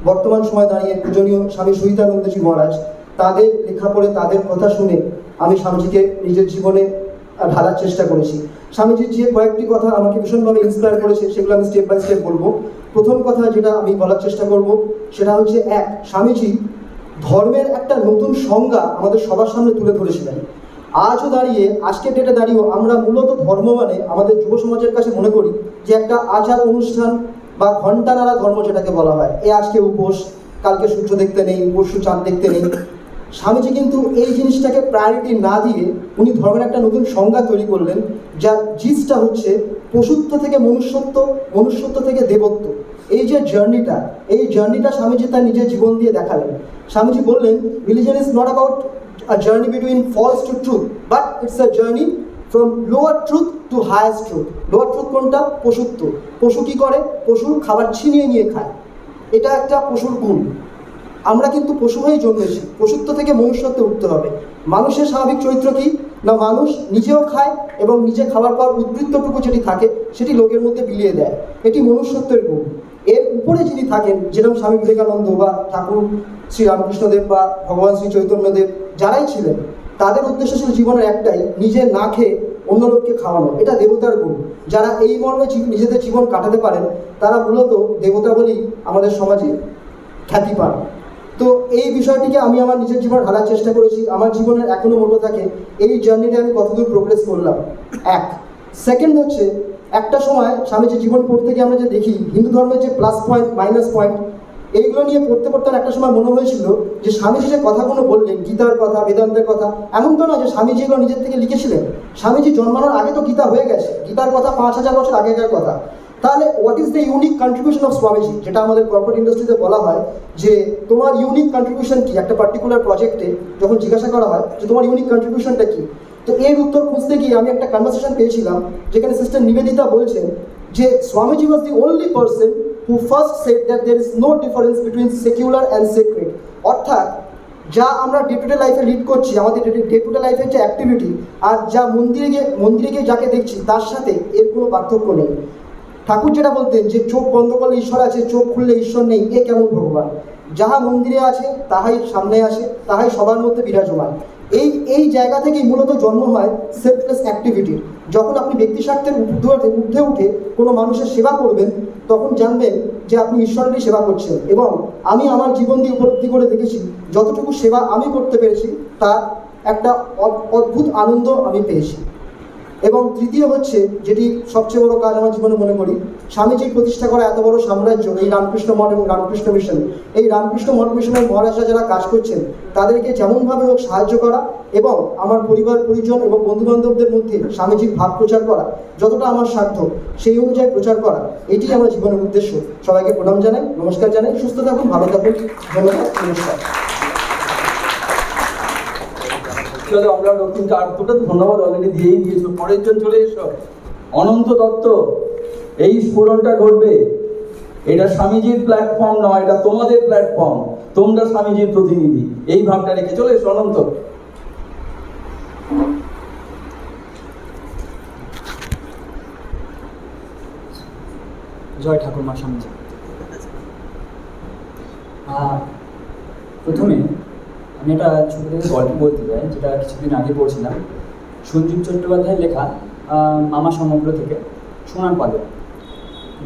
Speaker 8: বর্তমান সময় দাঁড়িয়ে পূজনীয় স্বামী সহিতানন্দজি মহারাজ। তাদের লেখা পড়ে, তাদের কথা শুনে আমি স্বামীজিকে নিজের জীবনে ঢালার চেষ্টা করেছি। স্বামীজির যে কয়েকটি কথা আমাকে ভীষণভাবে ইন্সপায়ার করেছে সেগুলো আমি স্টেপ বাই স্টেপ বলবো। প্রথম কথা যেটা আমি বলার চেষ্টা করব সেটা হচ্ছে, এক, স্বামীজি ধর্মের একটা নতুন সংজ্ঞা আমাদের সবার সামনে তুলে ধরেছিলেন। আজও দাঁড়িয়ে, আজকের ডেটে দাঁড়িয়েও আমরা মূলত ধর্ম মানে আমাদের যুব সমাজের কাছে মনে করি যে একটা আচার অনুষ্ঠান বা ঘণ্টা নাড়া ধর্ম যেটাকে বলা হয়। আজকে উপোস, কালকে সূর্য দেখতে নেই, পরশু চাঁদ দেখতে নেই। স্বামীজি কিন্তু এই জিনিসটাকে প্রায়োরিটি না দিয়ে উনি ধর্মের একটা নতুন সংজ্ঞা তৈরি করলেন, যার জিসটা হচ্ছে পশুত্ব থেকে মনুষ্যত্ব, মনুষ্যত্ব থেকে দেবত্ব। এই যে জার্নিটা স্বামীজি তার নিজের জীবন দিয়ে দেখালেন। স্বামীজি বললেন, religion is not about a journey between false to truth, but it's a journey from lower truth to highest truth. Lower truth কোনটা? পশুত্ব। পশু কি করে? পশুর খাবার ছিনিয়ে নিয়ে খায়। এটা একটা পশুর গুণ। আমরা কিন্তু পশু হয়েই জন্মেছি, পশুত্ব থেকে মনুষ্যত্বে উঠতে হবে। মানুষের স্বাভাবিক চরিত্র কি না, মানুষ নিজেও খায় এবং নিজে খাবার পর উদ্বৃত্তটুকু যেটি থাকে সেটি লোকের মধ্যে বিলিয়ে দেয়। এটি মনুষ্যত্বের গুণ। এর উপরে যিনি থাকেন, যেরকম স্বামী বিবেকানন্দ বা ঠাকুর শ্রী রামকৃষ্ণদেব বা ভগবান শ্রী চৈতন্যদেব যারাই ছিলেন, তাদের উদ্দেশ্য ছিল জীবনের একটাই, নিজে না খেয়ে অন্য লোককে খাওয়ানো। এটা দেবতার গুণ। যারা এই মর্মে নিজেদের জীবন কাটাতে পারেন তারা মূলত দেবতা বলেই আমাদের সমাজে খ্যাতি পান। তো এই বিষয়টিকে আমি আমার নিজের জীবনে ঢালার চেষ্টা করেছি। আমার জীবনের এখনও মতো থাকে এই জার্নিতে আমি কতদূর প্রোগ্রেস করলাম। এক। সেকেন্ড হচ্ছে, একটা সময় স্বামীজির জীবন পড়তে গিয়ে আমরা যে দেখি হিন্দু ধর্মের যে প্লাস পয়েন্ট, মাইনাস পয়েন্ট, এইগুলো নিয়ে পড়তে পড়তে একটা সময় মনে হয়েছিল যে স্বামীজি যে কথাগুলো বললেন, গীতার কথা, বেদান্তের কথা, এমন তো না যে স্বামীজি এগুলো নিজের থেকে লিখেছিলেন। স্বামীজি জন্মানোর আগে তো গীতা হয়ে গেছে। গীতার কথা 5000 বছর আগেকার কথা। তাহলে what is the unique contribution of Swamiji, যেটা আমাদের কর্পোরেট ইন্ডাস্ট্রিতে বলা হয় যে তোমার ইউনিক কন্ট্রিবিউশন কি একটা পার্টিকুলার প্রজেক্টে যখন জিজ্ঞাসা করা হয় যে তোমার ইউনিক কন্ট্রিবিউশনটা কি, তো এর উত্তর খুঁজতে গিয়ে আমি একটা কনভারসেশন পেয়েছিলাম যেখানে সিস্টার নিবেদিতা বলছেন যে Swamiji was the only person who first said that there is no difference between secular and sacred. অর্থাৎ যা আমরা ডে টু ডে লাইফে লিড করছি, আমাদের ডে টু ডে লাইফের যে অ্যাক্টিভিটি, আর যা মন্দিরে গিয়ে যাকে দেখছি তার সাথে এর কোনো পার্থক্য নেই। ঠাকুর যেটা বলতেন যে চোখ বন্ধ করলে ঈশ্বর আছে, চোখ খুললে ঈশ্বর নেই, এ কেমন ভগবান? যাহা মন্দিরে আছে তাহাই সামনে আসে, তাহাই সবার মধ্যে বিরাজমান। এই জায়গা থেকেই মূলত জন্ম হয় সেলফলেস অ্যাক্টিভিটির। যখন আপনি ব্যক্তি স্বার্থের ঊর্ধ্বে উঠে কোনো মানুষের সেবা করবেন, তখন জানবেন যে আপনি ঈশ্বরেরই সেবা করছেন। এবং আমি আমার জীবন দিয়ে উপলব্ধি করে দেখেছি, যতটুকু সেবা আমি করতে পেরেছি তার একটা অদ্ভুত আনন্দ আমি পেয়েছি। এবং তৃতীয় হচ্ছে, যেটি সবচেয়ে বড় কাজ আমার জীবনে মনে করি, স্বামীজির প্রতিষ্ঠা করা এত বড় সাম্রাজ্য এই রামকৃষ্ণ মঠ এবং রামকৃষ্ণ মিশন, এই রামকৃষ্ণ মঠ মিশনের মহারাজরা যারা কাজ করছেন তাদেরকে যেমনভাবে হোক সাহায্য করা এবং আমার পরিবার পরিজন এবং বন্ধুবান্ধবদের মধ্যে স্বামীজির ভাব প্রচার করা, যতটা আমার সাধ্য সেই অনুযায়ী প্রচার করা, এটি আমার জীবনের উদ্দেশ্য। সবাইকে প্রণাম জানাই, নমস্কার জানাই, সুস্থ থাকুন, ভালো থাকুন, ধন্যবাদ, নমস্কার।
Speaker 6: চলো, আমরা দক্ষিণকে আর দুটো ধন্যবাদ অলরেডি দিয়েই দিয়েছো। পরের জন চলে এসো। অনন্ত দত্ত, এই স্ফুরণটা ঘটবে, এটা স্বামীজির প্ল্যাটফর্ম নয়, এটা তোমাদের প্ল্যাটফর্ম, তোমরা স্বামীজির প্রতিনিধি, এই ভাবটা রেখে চলে এসো। অনন্ত।
Speaker 9: জয় ঠাকুরমা স্বামীজি। প্রথমে আমি একটা ছোটো থেকে গল্প বলতে চাই, যেটা কিছুদিন আগে পড়ছিলাম। সঞ্জীব চট্টোপাধ্যায়ের লেখা মামা সমগ্র থেকে সোনার পালক।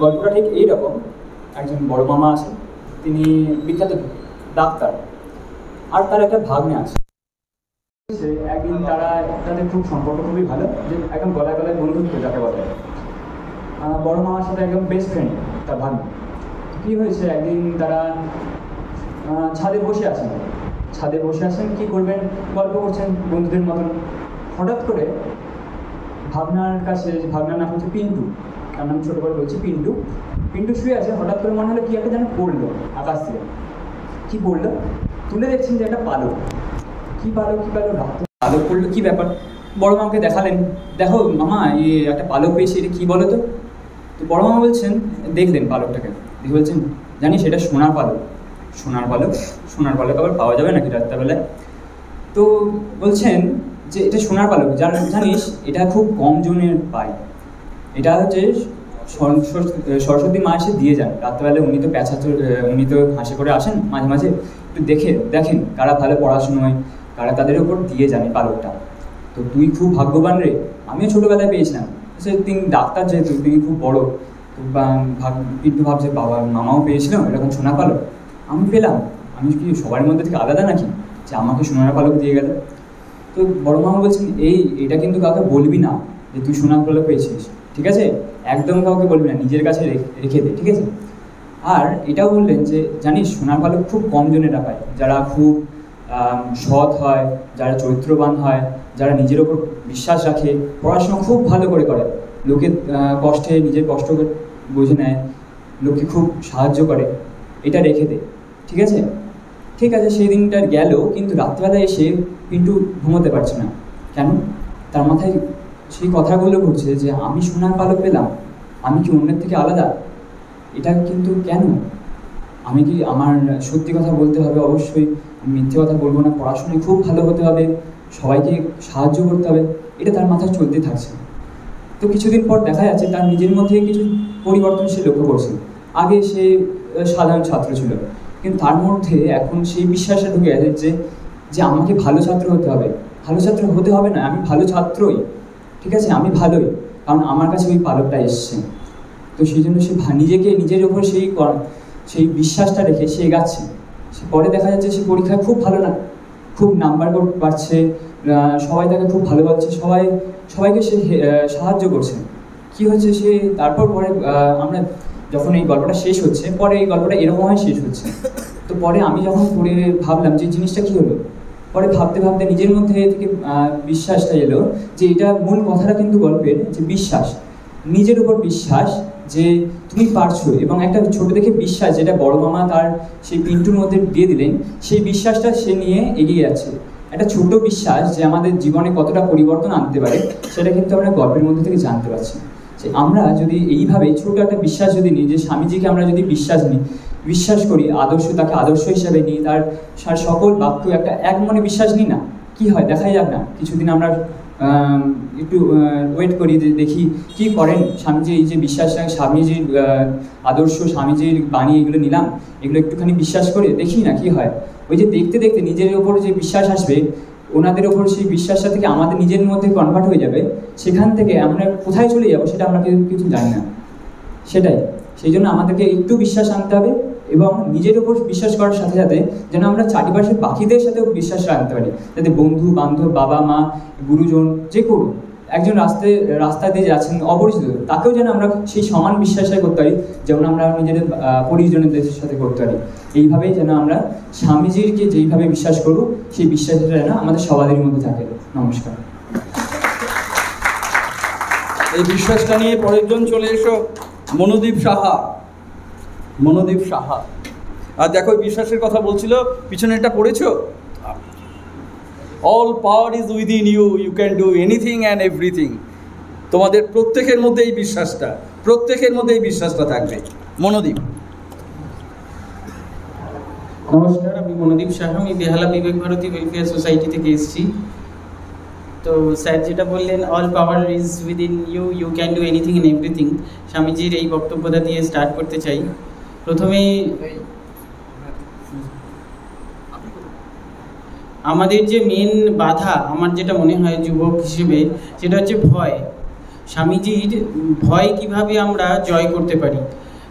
Speaker 9: গল্পটা ঠিক এইরকম, একজন বড় মামা আছেন, তিনি বিখ্যাত ডাক্তার, আর তার একটা ভাগ্নে আছে। একদিন তাদের খুব সম্পর্ক খুবই ভালো, যে একদম গলায় গলায় বন্ধুত্ব যাকে বলে। বড় মামার সাথে একদম বেস্ট ফ্রেন্ড তার ভাগ্নে। কী হয়েছে, একদিন তারা ছাদে বসে আছেন, কী করবেন, গল্প করছেন বন্ধুদের মতন। হঠাৎ করে ভাবনার কাছে, ভাবনার নাম হচ্ছে পিন্টু, তার নাম ছোটো করে বলছি পিন্টু শুয়ে আছে। হঠাৎ করে মনে হলো কি একটা যেন পড়লো আকাশ থেকে। কী পড়লো, তুলে দেখছেন যে একটা পালক। কী পালক পালক পড়লো, কী ব্যাপার? বড় মামাকে দেখালেন, দেখো মামা, একটা পালক পেয়েছি, এটা কী বলো তো? তো বড় মামা বলছেন, দেখলেন পালকটাকে, দেখে বলছেন, জানিস এটা সোনার পালক। সোনার পালক আবার পাওয়া যাবে নাকি রাত্রেবেলায়? তো বলছেন যে এটা সোনার পালক, জানিস এটা খুব কম জনের পায়। এটা হচ্ছে সরস্বতী মা এসে দিয়ে যান রাত্রেবেলায়। উনি তো হাসি করে আসেন মাঝে মাঝে, একটু দেখেন কারা ভালো পড়াশুনোয়, কারা তাদের উপর দিয়ে যান এই পালকটা। তো তুই খুব ভাগ্যবান রে, আমিও ছোটোবেলায় পেয়েছিলাম। সে তিনি ডাক্তার, যেহেতু তিনি খুব বড়, তো কিন্তু ভাবছে বাবা মামাও পেয়েছিল এরকম সোনা পালক, আমি পেলাম, আমি কি সবার মধ্যে থেকে আলাদা নাকি যে আমাকে সোনার পালক দিয়ে গেল? তো বড় মামা বলছেন, এটা কিন্তু কাউকে বলবি না যে তুই সোনার পালক পেয়েছিস, ঠিক আছে? একদম কাউকে বলবি না, নিজের কাছে রেখে দে, ঠিক আছে? আর এটাও বললেন যে জানিস সোনার পালক খুব কম জনেরা পায়, যারা খুব সৎ হয়, যারা চরিত্রবান হয়, যারা নিজের ওপর বিশ্বাস রাখে, পড়াশোনা খুব ভালো করে লোকের কষ্টে নিজের কষ্ট বুঝে নেয়, লোককে খুব সাহায্য করে, এটা রেখে দে, ঠিক আছে? ঠিক আছে, সেই দিনটা গেল, কিন্তু রাত্রিবেলায় এসে পিন্টু ঘুমোতে পারছে না। কেন? তার মাথায় সেই কথাগুলো ঘুরছে যে আমি সোনার পালক পেলাম, আমি কি অন্যের থেকে আলাদা? এটা কিন্তু কেন? আমি কি, আমার সত্যি কথা বলতে হবে অবশ্যই, আমি মিথ্যে কথা বলবো না, পড়াশোনায় খুব ভালো হতে হবে, সবাইকে সাহায্য করতে হবে, এটা তার মাথায় চলতে থাকছে। তো কিছুদিন পর দেখা যাচ্ছে তার নিজের মধ্যে কিছু পরিবর্তন সে লক্ষ্য করছে। আগে সে সাধারণ ছাত্র ছিল, কিন্তু তার মধ্যে এখন সেই বিশ্বাসটা ঢুকে গেছে যে আমাকে ভালো ছাত্র হতে হবে। ভালো ছাত্র হতে হবে না, আমি ভালো ছাত্রই, ঠিক আছে, আমি ভালোই, কারণ আমার কাছে ওই পালকটা এসছে। তো সেই জন্য সে নিজের ওপর সেই বিশ্বাসটা রেখে সে এগাচ্ছে। সে পরে দেখা যাচ্ছে সে পরীক্ষায় খুব ভালো না, খুব নাম্বার পাচ্ছে, সবাই তাকে খুব ভালো পাচ্ছে, সবাইকে সে সাহায্য করছে। কি হচ্ছে, সে তারপর পরে আমরা যখন এই গল্পটা শেষ হচ্ছে, পরে এই গল্পটা এরকমভাবে শেষ হচ্ছে। তো পরে আমি যখন পড়ে ভাবলাম যে জিনিসটা কী হলো, পরে ভাবতে ভাবতে নিজের মধ্যে থেকে বিশ্বাসটা এলো যে এটা মূল কথাটা কিন্তু গল্পের, যে বিশ্বাস, নিজের উপর বিশ্বাস যে তুমি পারছো, এবং একটা ছোট দেখে বিশ্বাস যেটা বড় মামা তার সেই পিন্টুর মধ্যে দিয়ে দিলেন, সেই বিশ্বাসটা সে নিয়ে এগিয়ে যাচ্ছে। একটা ছোট বিশ্বাস যে আমাদের জীবনে কতটা পরিবর্তন আনতে পারে, সেটা কিন্তু আমরা গল্পের মধ্যে থেকে জানতে পারছি। যে আমরা যদি এইভাবে ছোট একটা বিশ্বাস যদি নিই, যে স্বামীজিকে আমরা যদি বিশ্বাস করি, তাকে আদর্শ হিসাবে নিই, তার সকল বাক্য একটা এক মনে বিশ্বাস নিই না, কি হয় দেখাই যাক না। কিছুদিন আমরা একটু ওয়েট করি, দেখি কি করেন স্বামীজির এই যে বিশ্বাসটা, স্বামীজির আদর্শ, স্বামীজির বাণী, এগুলো নিলাম, এগুলো একটুখানি বিশ্বাস করে দেখি না কি হয়। ওই যে দেখতে দেখতে নিজের ওপর যে বিশ্বাস আসবে, ওনাদের ওপর সেই বিশ্বাসটা থেকে আমাদের নিজের মধ্যে কনভার্ট হয়ে যাবে। সেখান থেকে আমরা কোথায় চলে যাবো সেটা আমরা কিছু জানি না। সেটাই, সেই জন্য আমাদেরকে একটু বিশ্বাস আনতে হবে, এবং নিজের ওপর বিশ্বাস করার সাথে সাথে যেন আমরা চারিপাশের বাকিদের সাথেও বিশ্বাস আনতে পারি, যাতে বন্ধু বান্ধব, বাবা মা, গুরুজন, যে করুন, একজন রাস্তা দিয়ে যাচ্ছেন অপরিচিত, তাকেও যেন আমরা সেই সমান বিশ্বাসটা করতে পারি যেমন আমরা নিজেদের পরিজনদের সাথে করতে পারি। এইভাবেই যেন আমরা স্বামীজিকে যেইভাবে বিশ্বাস করব সেই বিশ্বাসটা যেন আমাদের সবাদের মধ্যে থাকে। নমস্কার।
Speaker 6: এই বিশ্বাসটা নিয়ে পরের জন চলে এসো, মনোদীপ সাহা। মনোদীপ সাহা, আর দেখো বিশ্বাসের কথা বলছিল, পিছনে এটা পড়েছো, all power is within you, you can do anything and everything. তোমাদের প্রত্যেকের মধ্যে এই বিশ্বাসটা থাকবে। মনোদীপ।
Speaker 10: নমস্কার, আমি মনোদীপ সাহা, আমি বেহালা বিবেক ভারতী ওয়েলফেয়ার সোসাইটি থেকে এসেছি। তো স্যার যেটা বললেন, all power is within you, you can do anything and everything, স্বামীজির এই বক্তব্যটা দিয়ে স্টার্ট করতে চাই। প্রথমেই আমাদের যে মেন বাধা আমার যেটা মনে হয় যুবক হিসেবে, সেটা হচ্ছে ভয়। স্বামীজির ভয় কিভাবে আমরা জয় করতে পারি,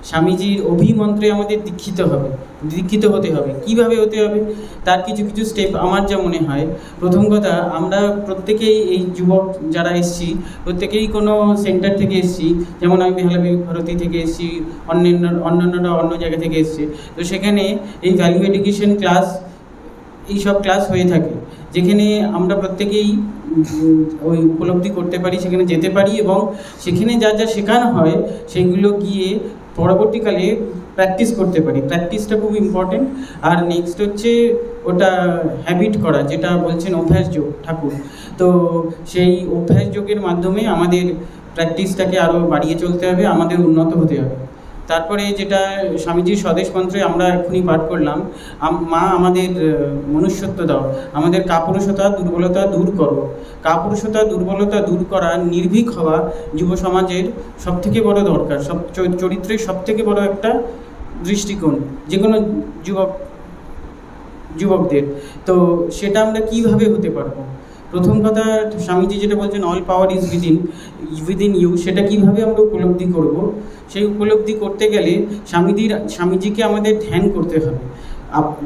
Speaker 10: স্বামীজির অভিমন্ত্রে আমাদের দীক্ষিত হতে হবে। কিভাবে হতে হবে তার কিছু স্টেপ আমার যা মনে হয়। প্রথম কথা, আমরা প্রত্যেকেই এই যুবক যারা এসছি প্রত্যেকেই কোনো সেন্টার থেকে এসছি, যেমন আমি বেহালা বিবেক ভারতী থেকে এসছি, অন্যান্যরা অন্য জায়গা থেকে এসছে। তো সেখানে এই ভ্যালু এডুকেশন ক্লাস, এইসব ক্লাস হয়ে থাকে, যেখানে আমরা প্রত্যেকেই ওই উপলব্ধি করতে পারি, সেখানে যেতে পারি এবং সেখানে যা যা শেখানো হয় সেগুলো গিয়ে পরবর্তীকালে প্র্যাকটিস করতে পারি। প্র্যাকটিসটা খুব ইম্পর্টেন্ট। আর নেক্সট হচ্ছে ওটা হ্যাবিট করা, যেটা বলছেন অভ্যাস যোগ ঠাকুর। তো সেই অভ্যাস যোগের মাধ্যমে আমাদের প্র্যাকটিসটাকে আরও বাড়িয়ে চলতে হবে, আমাদের উন্নত হতে হবে। তারপরে যেটা স্বামীজির স্বদেশ মন্ত্রে আমরা এক্ষুনি পাঠ করলাম, মা আমাদের মনুষ্যত্ব দাও, আমাদের কাপুরুষতা দুর্বলতা দূর করো। কাপুরুষতা দুর্বলতা দূর করা, নির্ভীক হওয়া যুব সমাজের সবথেকে বড় দরকার, চরিত্রের সবথেকে বড় একটা দৃষ্টিকোণ যে কোনো যুবকদের। তো সেটা আমরা কিভাবে হতে পারবো? প্রথম কথা, স্বামীজি যেটা বলছেন all power is within you, সেটা কিভাবে আমরা উপলব্ধি করব? সেই উপলব্ধি করতে গেলে স্বামীজিকে আমাদের ধ্যান করতে হবে।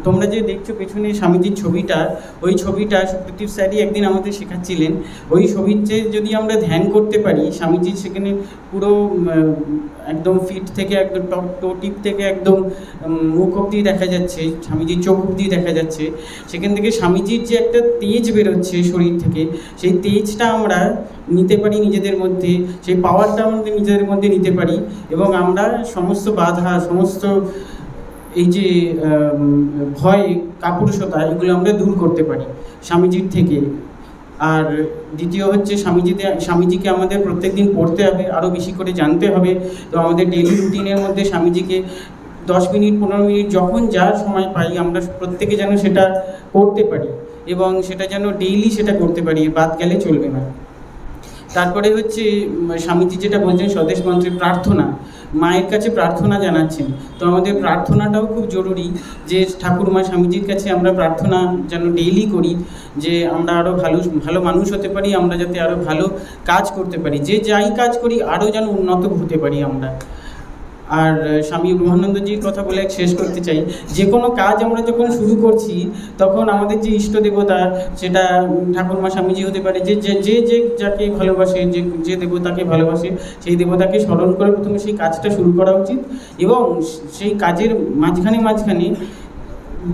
Speaker 10: তোমরা যে দেখছো পেছনে স্বামীজির ছবিটা, ওই ছবিটা সুপ্রদীপ স্যারই একদিন আমাদের শেখাচ্ছিলেন। ওই ছবিতে যদি আমরা ধ্যান করতে পারি, স্বামীজি সেখানে পুরো একদম ফিট থেকে একদম টো টিপ থেকে একদম মুখ অবধি দেখা যাচ্ছে, স্বামীজির চোখ অবধি দেখা যাচ্ছে। সেখান থেকে স্বামীজির যে একটা তেজ বেরোচ্ছে শরীর থেকে, সেই তেজটা আমরা নিতে পারি নিজেদের মধ্যে, সেই পাওয়ারটা আমাদের নিজেদের মধ্যে নিতে পারি এবং আমরা সমস্ত বাধা, সমস্ত এই যে ভয়, কাপুরুষতা, এগুলো আমরা দূর করতে পারি স্বামীজির থেকে। আর দ্বিতীয় হচ্ছে স্বামীজিকে আমাদের প্রত্যেক দিন পড়তে হবে, আরও বেশি করে জানতে হবে। তো আমাদের ডেইলি রুটিনের মধ্যে স্বামীজিকে 10 মিনিট 15 মিনিট যখন যার সময় পাই আমরা প্রত্যেকে যেন সেটা করতে পারি এবং সেটা যেন ডেইলি সেটা করতে পারি, বাদ গেলে চলবে না। তারপরে হচ্ছে স্বামীজি যেটা বলছেন স্বদেশ মন্ত্রে প্রার্থনা, মায়ের কাছে প্রার্থনা জানাচ্ছেন। তো আমাদের প্রার্থনাটাও খুব জরুরি, যে ঠাকুরমা স্বামীজির কাছে আমরা প্রার্থনা যেন ডেইলি করি, যে আমরা আরও ভালো মানুষ হতে পারি, আমরা যাতে আরও ভালো কাজ করতে পারি, যে যাই কাজ করি আরও যেন উন্নত হতে পারি আমরা। আর স্বামী ব্রহ্মানন্দজির কথা বলে শেষ করতে চাই, যে কোনো কাজ আমরা যখন শুরু করছি তখন আমাদের যে ইষ্ট দেবতা, সেটা ঠাকুরমা স্বামীজি হতে পারে, যে যাকে ভালোবাসে, যে দেবতাকে ভালোবাসে, সেই দেবতাকে স্মরণ করে প্রথমে সেই কাজটা শুরু করা উচিত এবং সেই কাজের মাঝখানে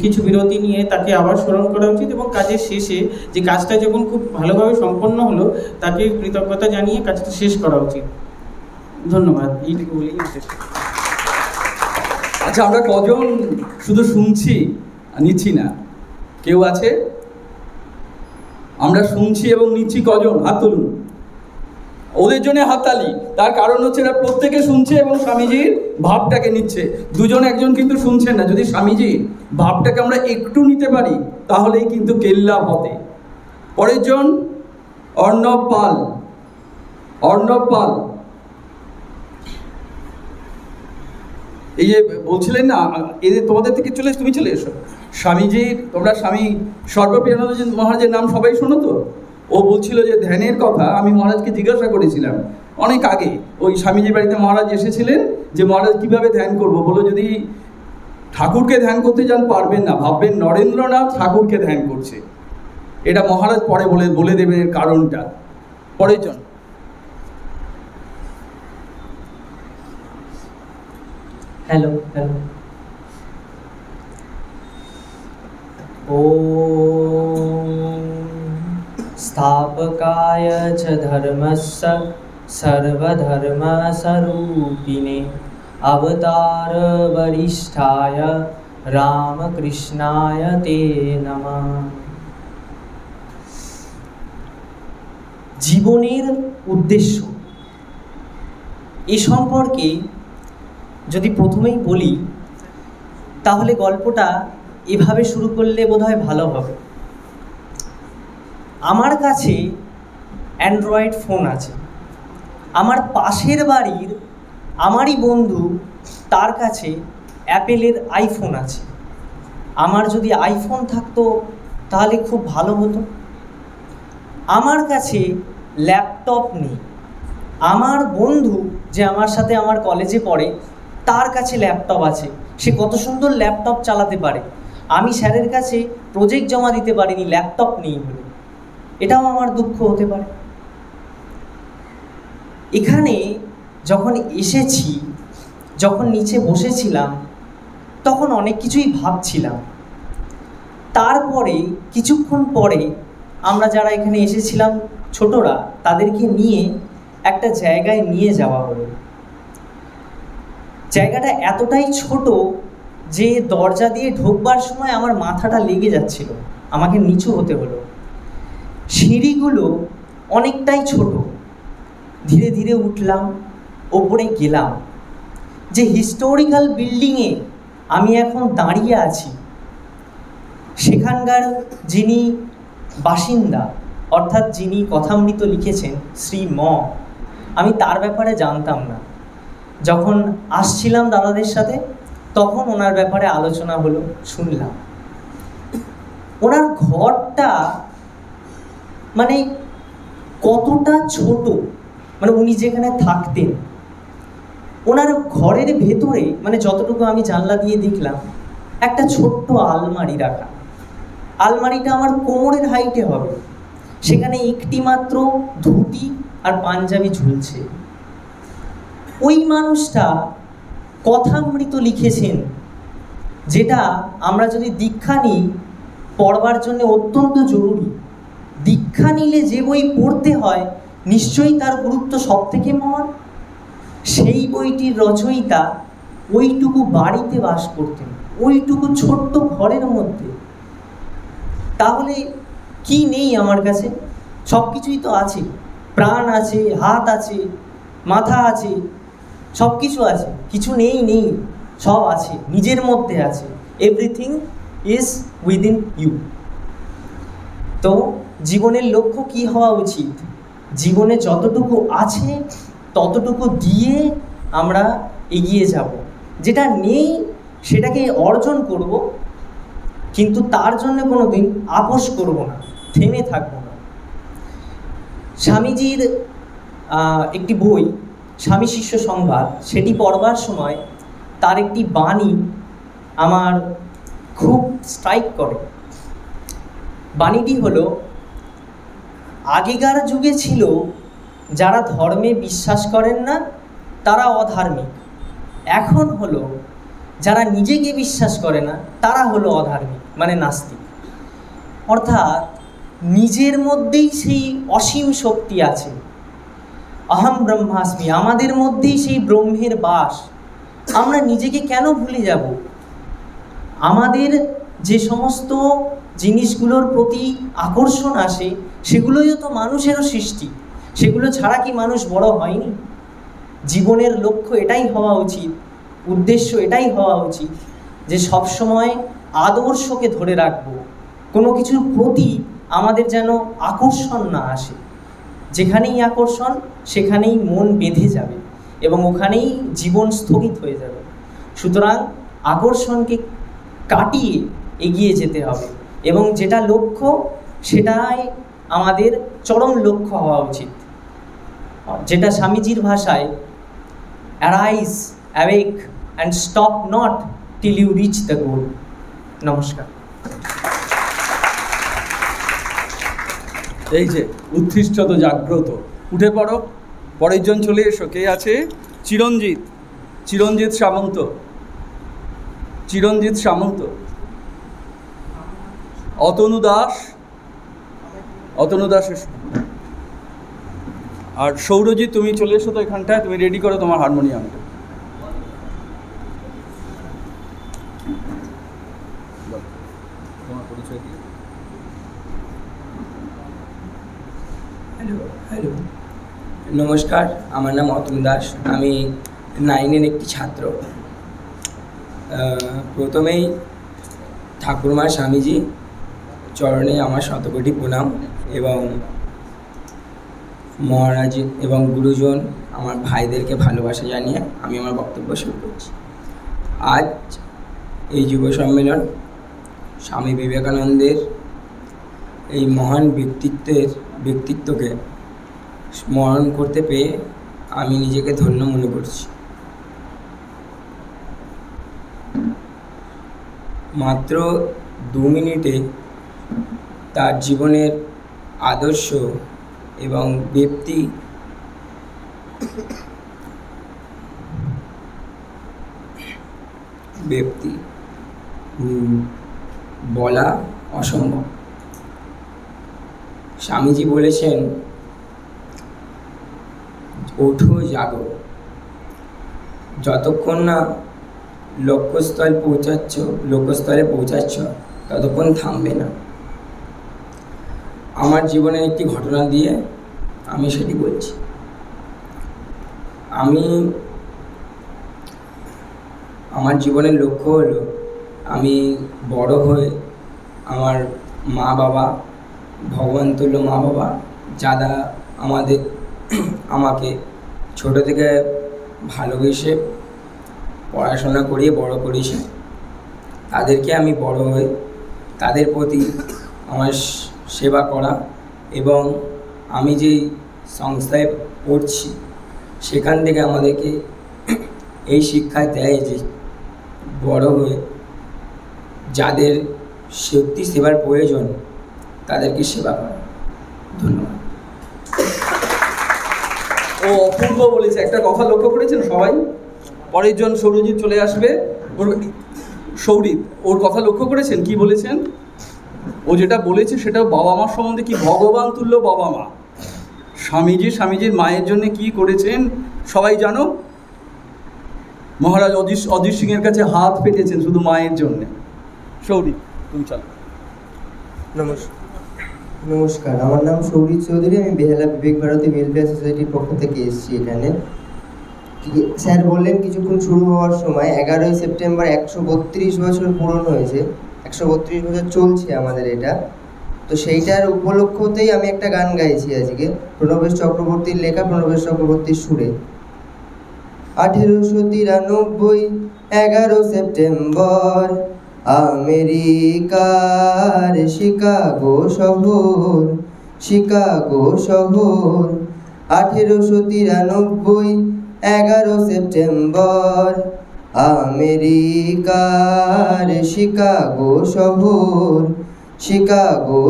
Speaker 10: কিছু বিরতি নিয়ে তাকে আবার স্মরণ করা উচিত এবং কাজের শেষে যে কাজটা যখন খুব ভালোভাবে সম্পন্ন হলো তাকে কৃতজ্ঞতা জানিয়ে কাজটা শেষ করা উচিত। ধন্যবাদ, এইটুকু বলেই শেষ।
Speaker 6: আচ্ছা, আমরা কজন শুধু শুনছি নিচ্ছি না? কেউ আছে? আমরা শুনছি এবং নিচ্ছি কজন? হাত তুলুন। ওদের জন্য হাততালি। তার কারণ হচ্ছে এরা প্রত্যেকে শুনছে এবং স্বামীজির ভাবটাকে নিচ্ছে। একজন কিন্তু শুনছেন না। যদি স্বামীজির ভাবটাকে আমরা একটু নিতে পারি তাহলেই কিন্তু কেল্লা হতে। পরের জন অর্ণব পাল। এই যে বলছিলেন না, এদের তোমাদের থেকে তুমি চলে এসো। স্বামীজির, তোমরা স্বামী সর্বপ্রিয়ানন্দ মহারাজের নাম সবাই শোনো তো? ও বলছিল যে ধ্যানের কথা। আমি মহারাজকে জিজ্ঞাসা করেছিলাম অনেক আগে, ওই স্বামীজির বাড়িতে মহারাজ এসেছিলেন, যে মহারাজ কিভাবে ধ্যান করবো? বলো, যদি ঠাকুরকে ধ্যান করতে যান পারবেন না, ভাববেন নরেন্দ্রনাথ ঠাকুরকে ধ্যান করছে। এটা মহারাজ পরে বলে দেবেন এর কারণটা। পরের জন
Speaker 11: হ্যালো হ্যালো। ॐ स्थापकाय च धर्मस्य सर्वधर्मस्वरूपिणे अवतारवरिष्ठाय रामकृष्णाय ते नमः। জীবনের উদ্দেশ্য এ সম্পর্কে যদি প্রথমেই বলি তাহলে গল্পটা এভাবে শুরু করলে বোধহয় ভালো হবে। আমার কাছে অ্যান্ড্রয়েড ফোন আছে, আমার পাশের বাড়ির আমারই বন্ধু তার কাছে অ্যাপেলের আইফোন আছে। আমার যদি আইফোন থাকতো তাহলে খুব ভালো হতো। আমার কাছে ল্যাপটপ নেই, আমার বন্ধু যে আমার সাথে আমার কলেজে পড়ে তার কাছে ল্যাপটপ আছে, সে কত সুন্দর ল্যাপটপ চালাতে পারে। আমি স্যারের কাছে প্রজেক্ট জমা দিতে পারিনি, ল্যাপটপ নেই বলে। এটাও আমার দুঃখ হতে পারে। এখানে যখন এসেছি, যখন নিচে বসেছিলাম, তখন অনেক কিছুই ভাবছিলাম। তারপরে কিছুক্ষণ পরে আমরা যারা এখানে এসেছিলাম ছোটরা, তাদেরকে নিয়ে একটা জায়গায় নিয়ে যাওয়া হলো। জায়গাটা এতটাই ছোট যে দরজা দিয়ে ঢোকবার সময় আমার মাথাটা লেগে যাচ্ছিল, আমাকে নিচু হতে হলো। সিঁড়িগুলো অনেকটাই ছোট, ধীরে ধীরে উঠলাম, ওপরে গেলাম। যে হিস্টোরিক্যাল বিল্ডিংয়ে আমি এখন দাঁড়িয়ে আছি, সেখানকার যিনি বাসিন্দা অর্থাৎ যিনি কথামৃত লিখেছেন শ্রী ম, আমি তার ব্যাপারে জানতাম না। যখন আসছিলাম দাদাদের সাথে তখন ওনার ব্যাপারে আলোচনা হলো, শুনলাম। ওনার ঘরটা মানে কতটা ছোট, মানে উনি যেখানে থাকতেন ওনার ঘরের ভেতরে, মানে যতটুকু আমি জানলা দিয়ে দেখলাম, একটা ছোট্ট আলমারি রাখা। আলমারিটা আমার কোমরের হাইটে হবে, সেখানে একটি মাত্র ধুতি আর পাঞ্জাবি ঝুলছে। ওই মানুষটা কথামৃত লিখেছেন, যেটা আমরা যদি দীক্ষা নিই পড়বার জন্য অত্যন্ত জরুরি। দীক্ষা নিলে যে বই পড়তে হয় নিশ্চয়ই তার গুরুত্ব সব থেকে মহান। সেই বইটির রচয়িতা ওইটুকু বাড়িতে বাস করতেন, ওইটুকু ছোট্ট ঘরের মধ্যে। তাহলে কি নেই আমার কাছে? সব কিছুই তো আছে, প্রাণ আছে, হাত আছে, মাথা আছে, সব কিছু আছে। কিছু নেই নেই, সব আছে, নিজের মধ্যে আছে। Everything is within you. তো জীবনের লক্ষ্য কি হওয়া উচিত? জীবনে যতটুকু আছে ততটুকু দিয়ে আমরা এগিয়ে যাব। যেটা নেই সেটাকে অর্জন করব, কিন্তু তার জন্য কোনো দিন আপোস করব না, থেমে থাকব না। স্বামীজির একটি বই স্বামী শিষ্য সংবাদ, সেটি পড়বার সময় তার একটি বাণী আমার খুব স্ট্রাইক করে। বাণীটি হলো, আগেকার যুগে ছিল যারা ধর্মে বিশ্বাস করেন না তারা অধার্মিক, এখন হলো যারা নিজেকে বিশ্বাস করে না তারা হলো অধার্মিক, মানে নাস্তিক। অর্থাৎ নিজের মধ্যেই সেই অসীম শক্তি আছে, অহম ব্রহ্মাস্মি, আমাদের মধ্যেই সেই ব্রহ্মের বাস। আমরা নিজেকে কেন ভুলে যাব? আমাদের যে সমস্ত জিনিসগুলোর প্রতি আকর্ষণ আসে সেগুলোই তো মানুষেরও সৃষ্টি, সেগুলো ছাড়া কি মানুষ বড় হয়নি? জীবনের লক্ষ্য এটাই হওয়া উচিত, উদ্দেশ্য এটাই হওয়া উচিত যে সবসময় আদর্শকে ধরে রাখব, কোনো কিছুর প্রতি আমাদের যেন আকর্ষণ না আসে। যেখানেই আকর্ষণ সেখানেই মন বেঁধে যাবে এবং ওখানেই জীবন স্থগিত হয়ে যাবে। সুতরাং আকর্ষণকে কাটিয়ে এগিয়ে যেতে হবে এবং যেটা লক্ষ্য সেটাই আমাদের চরম লক্ষ্য হওয়া উচিত। যেটা স্বামীজির ভাষায়, arise, awake and stop not till you reach the goal. নমস্কার।
Speaker 6: এই যে উত্থিষ্ঠত জাগ্রত, উঠে পড়ো। পরের জন চলে এসো। কে আছে? চিরঞ্জিত সামন্ত। চিরঞ্জিত সামন্ত, অতনু দাস, অতনু দাস এসো। আর সৌরজিৎ তুমি চলে এসো তো এখানটায়, তুমি রেডি করো তোমার হারমোনিয়ামটা। তোমার পরিচয় কি?
Speaker 12: হ্যালো হ্যালো, নমস্কার, আমার নাম অতনু দাস, আমি 9-এর একটি ছাত্র। প্রথমেই ঠাকুরমা স্বামীজি চরণে আমার শতকোটি প্রণাম এবং মহারাজ এবং গুরুজন আমার ভাইদেরকে ভালোবাসা জানিয়ে আমি আমার বক্তব্য শুরু করছি। আজ এই যুব সম্মেলন স্বামী বিবেকানন্দের এই মহান ব্যক্তিত্বকে স্মরণ করতে পেয়ে আমি নিজেকে ধন্য মনে করছি। মাত্র 2 মিনিটে তার জীবনের আদর্শ এবং ব্যক্তি বলা অসম্ভব। স্বামীজি বলেছেন, ওঠো জাগো, যতক্ষণ না লক্ষ্যস্থলে পৌঁছাচ্ছ ততক্ষণ থামবে না। আমার জীবনের একটি ঘটনা দিয়ে আমি সেটি বলছি। আমার জীবনের লক্ষ্য হলো আমি বড় হয়ে আমার মা বাবা, ভগবান তুল্য মা বাবা, যারা আমাকে ছোট থেকে ভালোবেসে পড়াশোনা করিয়ে বড় করেছে, তাদেরকে আমি বড় হয়ে তাদের প্রতি আমার সেবা করা এবং আমি যেই সংস্থায় পড়ছি সেখান থেকে আমাদেরকে এই শিক্ষা দেয় যে বড় হয়ে যাদের সত্যি সেবার প্রয়োজন তাদেরকে সেবা করা। ধন্যবাদ।
Speaker 6: ও অপূর্ব বলেছে। একটা কথা লক্ষ্য করেছেন সবাই? পরের জন সৌরজিৎ চলে আসবে। সৌরিত, ওর কথা লক্ষ্য করেছেন কি বলেছেন? ও যেটা বলেছে সেটা বাবা মার সম্বন্ধে, কি ভগবান তুল্য বাবা মা। স্বামীজির মায়ের জন্য কি করেছেন সবাই জানো? মহারাজ অজিত সিংয়ের কাছে হাত পেতেছেন শুধু মায়ের জন্যে। সৌরিত, তুমি চালো।
Speaker 13: নমস্কার, আমার নাম সৌরিত চৌধুরী, আমি বেহালা বিবেক ভারতী ওয়েলফেয়ার সোসাইটির পক্ষ থেকে এসেছি এখানে। স্যার বললেন কিছুক্ষণ শুরু হওয়ার সময় 11ই সেপ্টেম্বর 132 বছর পূরণ হয়েছে, 132 বছর চলছে আমাদের এটা। তো সেইটার উপলক্ষতেই আমি একটা গান গাইছি আজকে, প্রণবেশ চক্রবর্তীর লেখা, প্রণবেশ চক্রবর্তীর সুরে। 1893 11 সেপ্টেম্বর আমেরিকার শিকাগো শহর, 1893 11 সেপ্টেম্বর আমেরিকার শিকাগো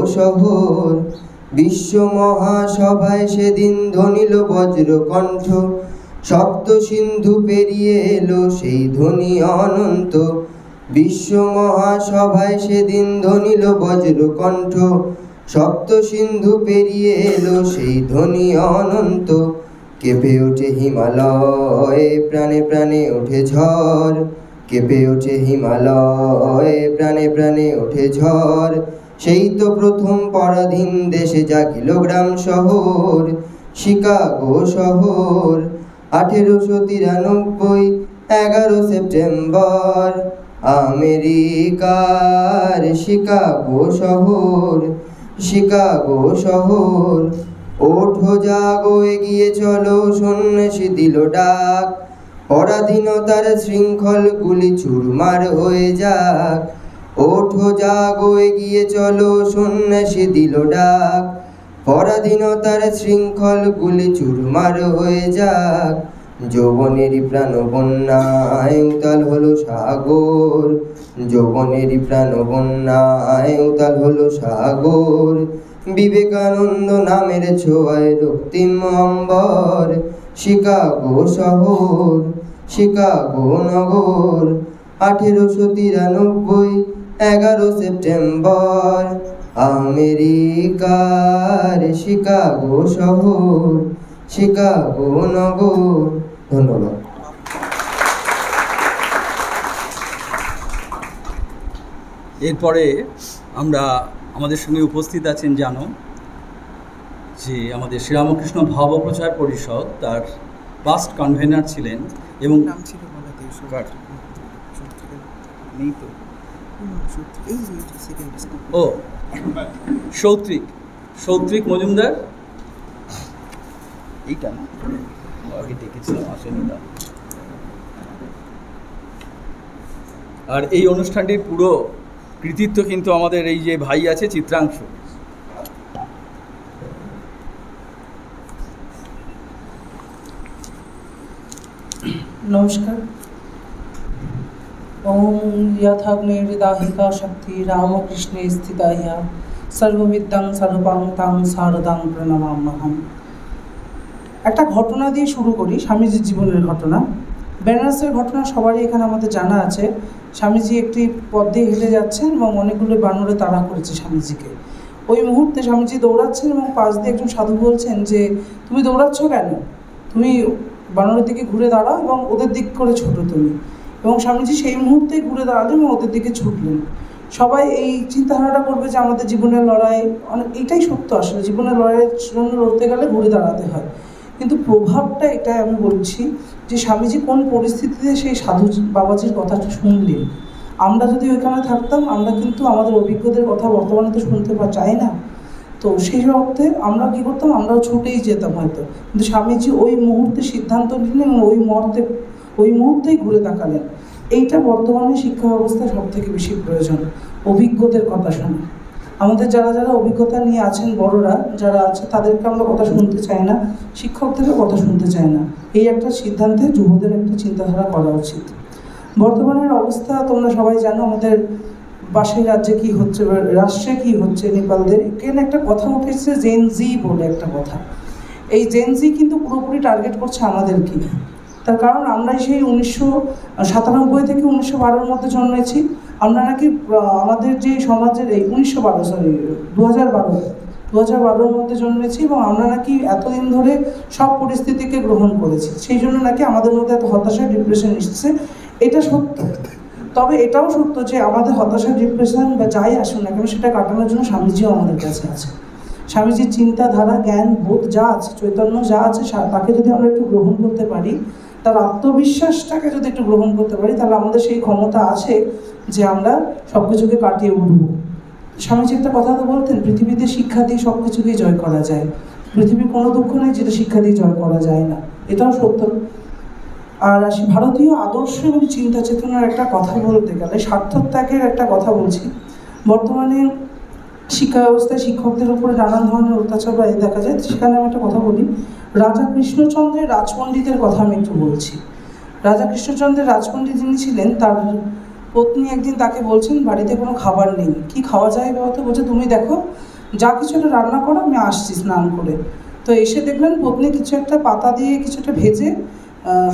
Speaker 13: শহর। বিশ্ব মহাসভায় সেদিন ধ্বনিল বজ্রকণ্ঠ, সপ্ত সিন্ধু পেরিয়ে এলো সেই ধ্বনি অনন্ত। বিশ্ব মহাসভায় সেদিন ধ্বনিল বজ্রকণ্ঠ, সপ্ত সিন্ধু পেরিয়ে এলো সেই ধ্বনি অনন্ত। কেঁপে ওঠে হিমালয়, প্রাণে প্রাণে ওঠে ঝড়, কেঁপে ওঠে হিমালয়, প্রাণে প্রাণে ওঠে ঝড়। সেই তো প্রথম পরাধীন দেশে জাগিল গ্রাম শহর, শিকাগো শহর। 1893 11 সেপ্টেম্বর আমেরিকার শিকাগো শহর। ওঠো জাগো এগিয়ে চলো, সন্ন্যাসী দিল ডাক, পরাধীনতার শৃঙ্খলগুলি চুরমার হয়ে যাক। ওঠো জাগো এগিয়ে চলো, সন্ন্যাসী দিল ডাক, পরাধীনতার শৃঙ্খলগুলি চুরমার হয়ে যাক। যৌবনেরই প্রাণ বন্যায় উতাল হলো সাগর, যৌবনেরই প্রাণ বন্যায় উতাল হলো সাগর। বিবেকানন্দ নামের ছোঁয়ায় রক্তিম অম্বর, শিকাগো শহর, শিকাগো নগর। 1893 11 সেপ্টেম্বর আমেরিকার শিকাগো শহর, শিকাগো নগর। ধন্যবাদ।
Speaker 6: এরপরে আমরা আমাদের সঙ্গে উপস্থিত আছেন জানো যে আমাদের শ্রীরামকৃষ্ণ ভাবপ্রচার পরিষদ তার পাস্ট কনভেনার ছিলেন এবং ও সৌত্রিক মজুমদার, এইটা না আগে দেখেছিলাম আসেনি না। আর এই অনুষ্ঠানটির পুরো কৃতিত্ব কিন্তু আমাদের এই যে ভাই আছে চিত্রাংশু।
Speaker 14: নমস্কার। ওম যথাগ্নির্দাহিকা শক্তি রামকৃষ্ণে স্থিতা ইহা সর্ববিদ্যাং সর্বাং তাং শারদাং প্রণমাম্যহম। একটা ঘটনা দিয়ে শুরু করি, স্বামীজির জীবনের ঘটনা। বেনারসের ঘটনা সবারই এখানে আমাদের জানা আছে। স্বামীজি একটি পথ দিয়ে হেঁটে যাচ্ছেন এবং অনেকগুলো বানরে তাড়া করেছে স্বামীজিকে। ওই মুহূর্তে স্বামীজি দৌড়াচ্ছেন এবং পাশ দিয়ে একজন সাধু বলছেন যে তুমি দৌড়াচ্ছ কেন, তুমি বানরের দিকে ঘুরে দাঁড়াও এবং ওদের দিক করে ছোটো তুমি। এবং স্বামীজি সেই মুহূর্তেই ঘুরে দাঁড়ালেন এবং ওদের দিকে ছুটলেন। সবাই এই চিন্তাধারাটা করবে যে আমাদের জীবনের লড়াই অনেক, এটাই সত্য আসলে, জীবনের লড়াইয়ের জন্য লড়তে গেলে ঘুরে দাঁড়াতে হয়। কিন্তু প্রভাবটা এটাই আমি বলছি যে স্বামীজি কোন পরিস্থিতিতে সেই সাধু বাবাজির কথাটা শুনলেন। আমরা যদি ওইখানে থাকতাম আমরা কিন্তু আমাদের অভিজ্ঞদের কথা বর্তমানে তো শুনতে চাই না। তো সেই অর্থে আমরা কী করতাম, আমরাও ছুটেই যেতাম হয়তো। কিন্তু স্বামীজি ওই মুহূর্তে সিদ্ধান্ত নিলেন এবং ওই মুহূর্তেই ঘুরে তাকালেন। এইটা বর্তমানে শিক্ষা ব্যবস্থায় সবথেকে বেশি প্রয়োজন, অভিজ্ঞদের কথা শোনা। আমাদের যারা যারা অভিজ্ঞতা নিয়ে আছেন, বড়রা যারা আছে, তাদেরকে আমরা কথা শুনতে চাই না, শিক্ষকদেরও কথা শুনতে চাই না। এই একটা সিদ্ধান্তে যুবদের একটা চিন্তাধারা করা উচিত। বর্তমানের অবস্থা তোমরা সবাই জানো, আমাদের পাশের রাজ্যে কী হচ্ছে, রাষ্ট্রে কী হচ্ছে, নেপালদের এখানে একটা কথা উঠেছে জেনজি বলে একটা কথা। এই জেনজি কিন্তু পুরোপুরি টার্গেট করছে আমাদেরকে। তার কারণ আমরাই সেই 1997 থেকে 1912 মধ্যে জন্মেছি। আমরা নাকি আমাদের যে সমাজের এই 2012 মধ্যে জন্মেছি এবং আমরা নাকি এতদিন ধরে সব পরিস্থিতিকে গ্রহণ করেছি। সেই জন্য নাকি আমাদের মধ্যে এত হতাশা, ডিপ্রেশন এসেছে। এটা সত্য। তবে এটাও সত্য যে আমাদের হতাশা, ডিপ্রেশন বা যাই আসুন না কেন, সেটা কাটানোর জন্য স্বামীজিও আমাদের কাছে আছে। স্বামীজির চিন্তাধারা, জ্ঞান, বোধ যা আছে, চৈতন্য যা আছে, তাকে যদি আমরা একটু গ্রহণ করতে পারি, তার আত্মবিশ্বাসটাকে যদি একটু গ্রহণ করতে পারি, তাহলে আমাদের সেই ক্ষমতা আছে যে আমরা সব কিছুকে কাটিয়ে উঠব। স্বামীজি একটা কথা তো বলতেন, পৃথিবীতে শিক্ষা দিয়ে সব কিছুকেই জয় করা যায়। পৃথিবীর কোনো দুঃখ নেই যেটা শিক্ষা দিয়ে জয় করা যায় না, এটাও সত্য। আর আসি ভারতীয় আদর্শ এবং চিন্তা চেতনার একটা কথা বলতে গেলে স্বার্থত্যাগের একটা কথা বলছি। বর্তমানে শিক্ষা ব্যবস্থায় শিক্ষকদের উপরে নানান ধরনের অত্যাচার প্রায় দেখা যায়। সেখানে আমি একটা কথা বলি, রাজা কৃষ্ণচন্দ্রের রাজপণ্ডিতের কথা আমি একটু বলছি। রাজা কৃষ্ণচন্দ্রের রাজপণ্ডিত যিনি ছিলেন, তার পত্নী একদিন তাকে বলছেন বাড়িতে কোনো খাবার নেই, কি খাওয়া যায় বাবাতে? বলছে তুমি দেখো যা কিছু একটা রান্না করো, আমি আসছি স্নান করে। তো এসে দেখলেন পত্নী কিছু একটা পাতা দিয়ে কিছু একটা ভেজে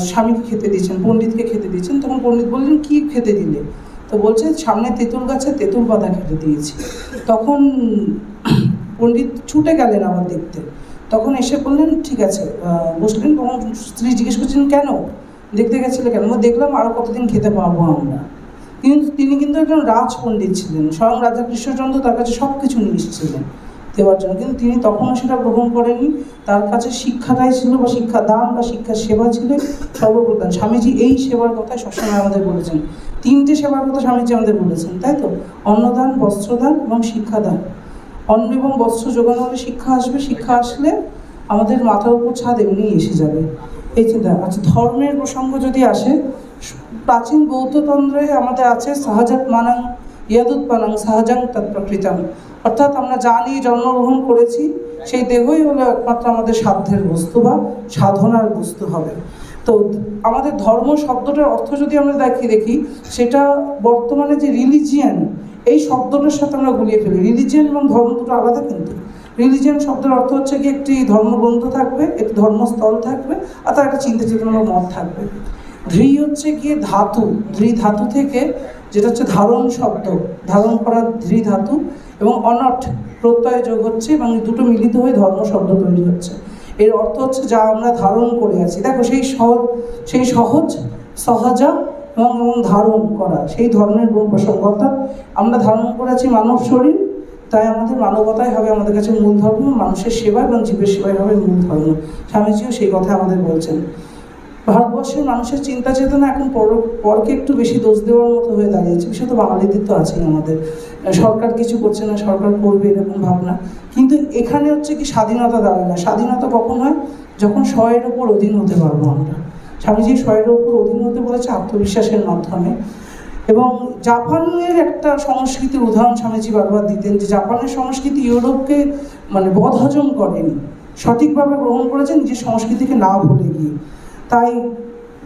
Speaker 14: স্বামীকে খেতে দিচ্ছেন, পণ্ডিতকে খেতে দিচ্ছেন। তখন পণ্ডিত বললেন কি খেতে দিলে? তো বলছে সামনে তেঁতুল গাছে তেঁতুল পাতা খেতে দিয়েছি। তখন পণ্ডিত ছুটে গেলেন আবার দেখতে। তখন এসে বললেন ঠিক আছে, বসলেন। তখন স্ত্রী জিজ্ঞেস করছেন কেন দেখতে গেছিলে কেন? দেখলাম আরও কতদিন খেতে পারবো আমরা। কিন্তু তিনি কিন্তু একজন রাজপণ্ডিত ছিলেন, স্বয়ং রাজা কৃষ্ণচন্দ্র তার কাছে সব কিছু নিয়ে এসেছিলেন দেওয়ার জন্য, কিন্তু তিনি তখনও সেটা গ্রহণ করেননি। তার কাছে শিক্ষাটাই ছিল, বা শিক্ষাদান বা শিক্ষার সেবা ছিল সর্বপ্রধান। স্বামীজি এই সেবার কথাই সবসময় আমাদের বলেছেন। 3টে সেবার কথা স্বামীজি আমাদের বলেছেন, তাই তো? অন্নদান, বস্ত্রদান এবং শিক্ষাদান। অন্ন এবং বস্ত্র যোগানো হলে শিক্ষা আসবে, শিক্ষা আসলে আমাদের মাথার উপর ছাদ এমনি এসে যাবে, এই চিন্তা। আচ্ছা, ধর্মের প্রসঙ্গ যদি আসে, প্রাচীন বৌদ্ধতন্ত্রে আমাদের আছে সহজাত মানাং ইয়াদুৎপানাং সহজাং তৎপ্রকৃতাং, অর্থাৎ আমরা যা নিয়ে জন্মগ্রহণ করেছি সেই দেহই হলো একমাত্র আমাদের সাধ্যের বস্তু বা সাধনার বস্তু হবে। তো আমাদের ধর্ম শব্দটার অর্থ যদি আমরা দেখি, সেটা বর্তমানে যে রিলিজিয়ান এই শব্দটার সাথে আমরা গুলিয়ে ফেলি। রিলিজিয়ান এবং ধর্ম দুটো আলাদা, কিন্তু রিলিজিয়ান শব্দের অর্থ হচ্ছে কি একটি ধর্মগ্রন্থ থাকবে, একটি ধর্মস্থল থাকবে, আর তার একটা চিন্তা চেতনা বা মত থাকবে। ধৃ হচ্ছে গিয়ে ধাতু, ধৃ ধাতু থেকে যেটা হচ্ছে ধারণ শব্দ, ধারণ করার ধৃ ধাতু, এবং অনট প্রত্যয় যোগ হচ্ছে এবং দুটো মিলিত হয়ে ধর্ম শব্দ তৈরি হচ্ছে। এর অর্থ হচ্ছে যা আমরা ধারণ করে আছি। দেখো সেই সহজ সহজা এবং ধারণ করা, সেই ধর্মের প্রসঙ্গ। অর্থাৎ আমরা ধারণ করে আছি মানব শরীর, তাই আমাদের মানবতাই হবে আমাদের কাছে মূল ধর্ম, মানুষের সেবা এবং জীবের সেবাই হবে মূল ধর্ম। স্বামীজিও সেই কথা আমাদের বলছেন। ভারতবর্ষের মানুষের চিন্তা চেতনা এখন পরকে একটু বেশি দোষ দেওয়ার মতো হয়ে দাঁড়িয়েছে, বিশেষত বাঙালিদের তো আছেই আমাদের। সরকার কিছু করছে না, সরকার করবে এরকম ভাবনা। কিন্তু এখানে হচ্ছে কি স্বাধীনতা দাঁড়ায় না। স্বাধীনতা কখন হয়? যখন স্বয়ের ওপর অধীন হতে পারবো আমরা। স্বামীজি স্বয়ের ওপর অধীন হতে বলেছে আত্মবিশ্বাসের মাধ্যমে। এবং জাপানের একটা সংস্কৃতির উদাহরণ স্বামীজি বারবার দিতেন, যে জাপানের সংস্কৃতি ইউরোপকে বদহজম করেনি, সঠিকভাবে গ্রহণ করেছেন নিজের সংস্কৃতিকে না ভুলে গিয়ে। তাই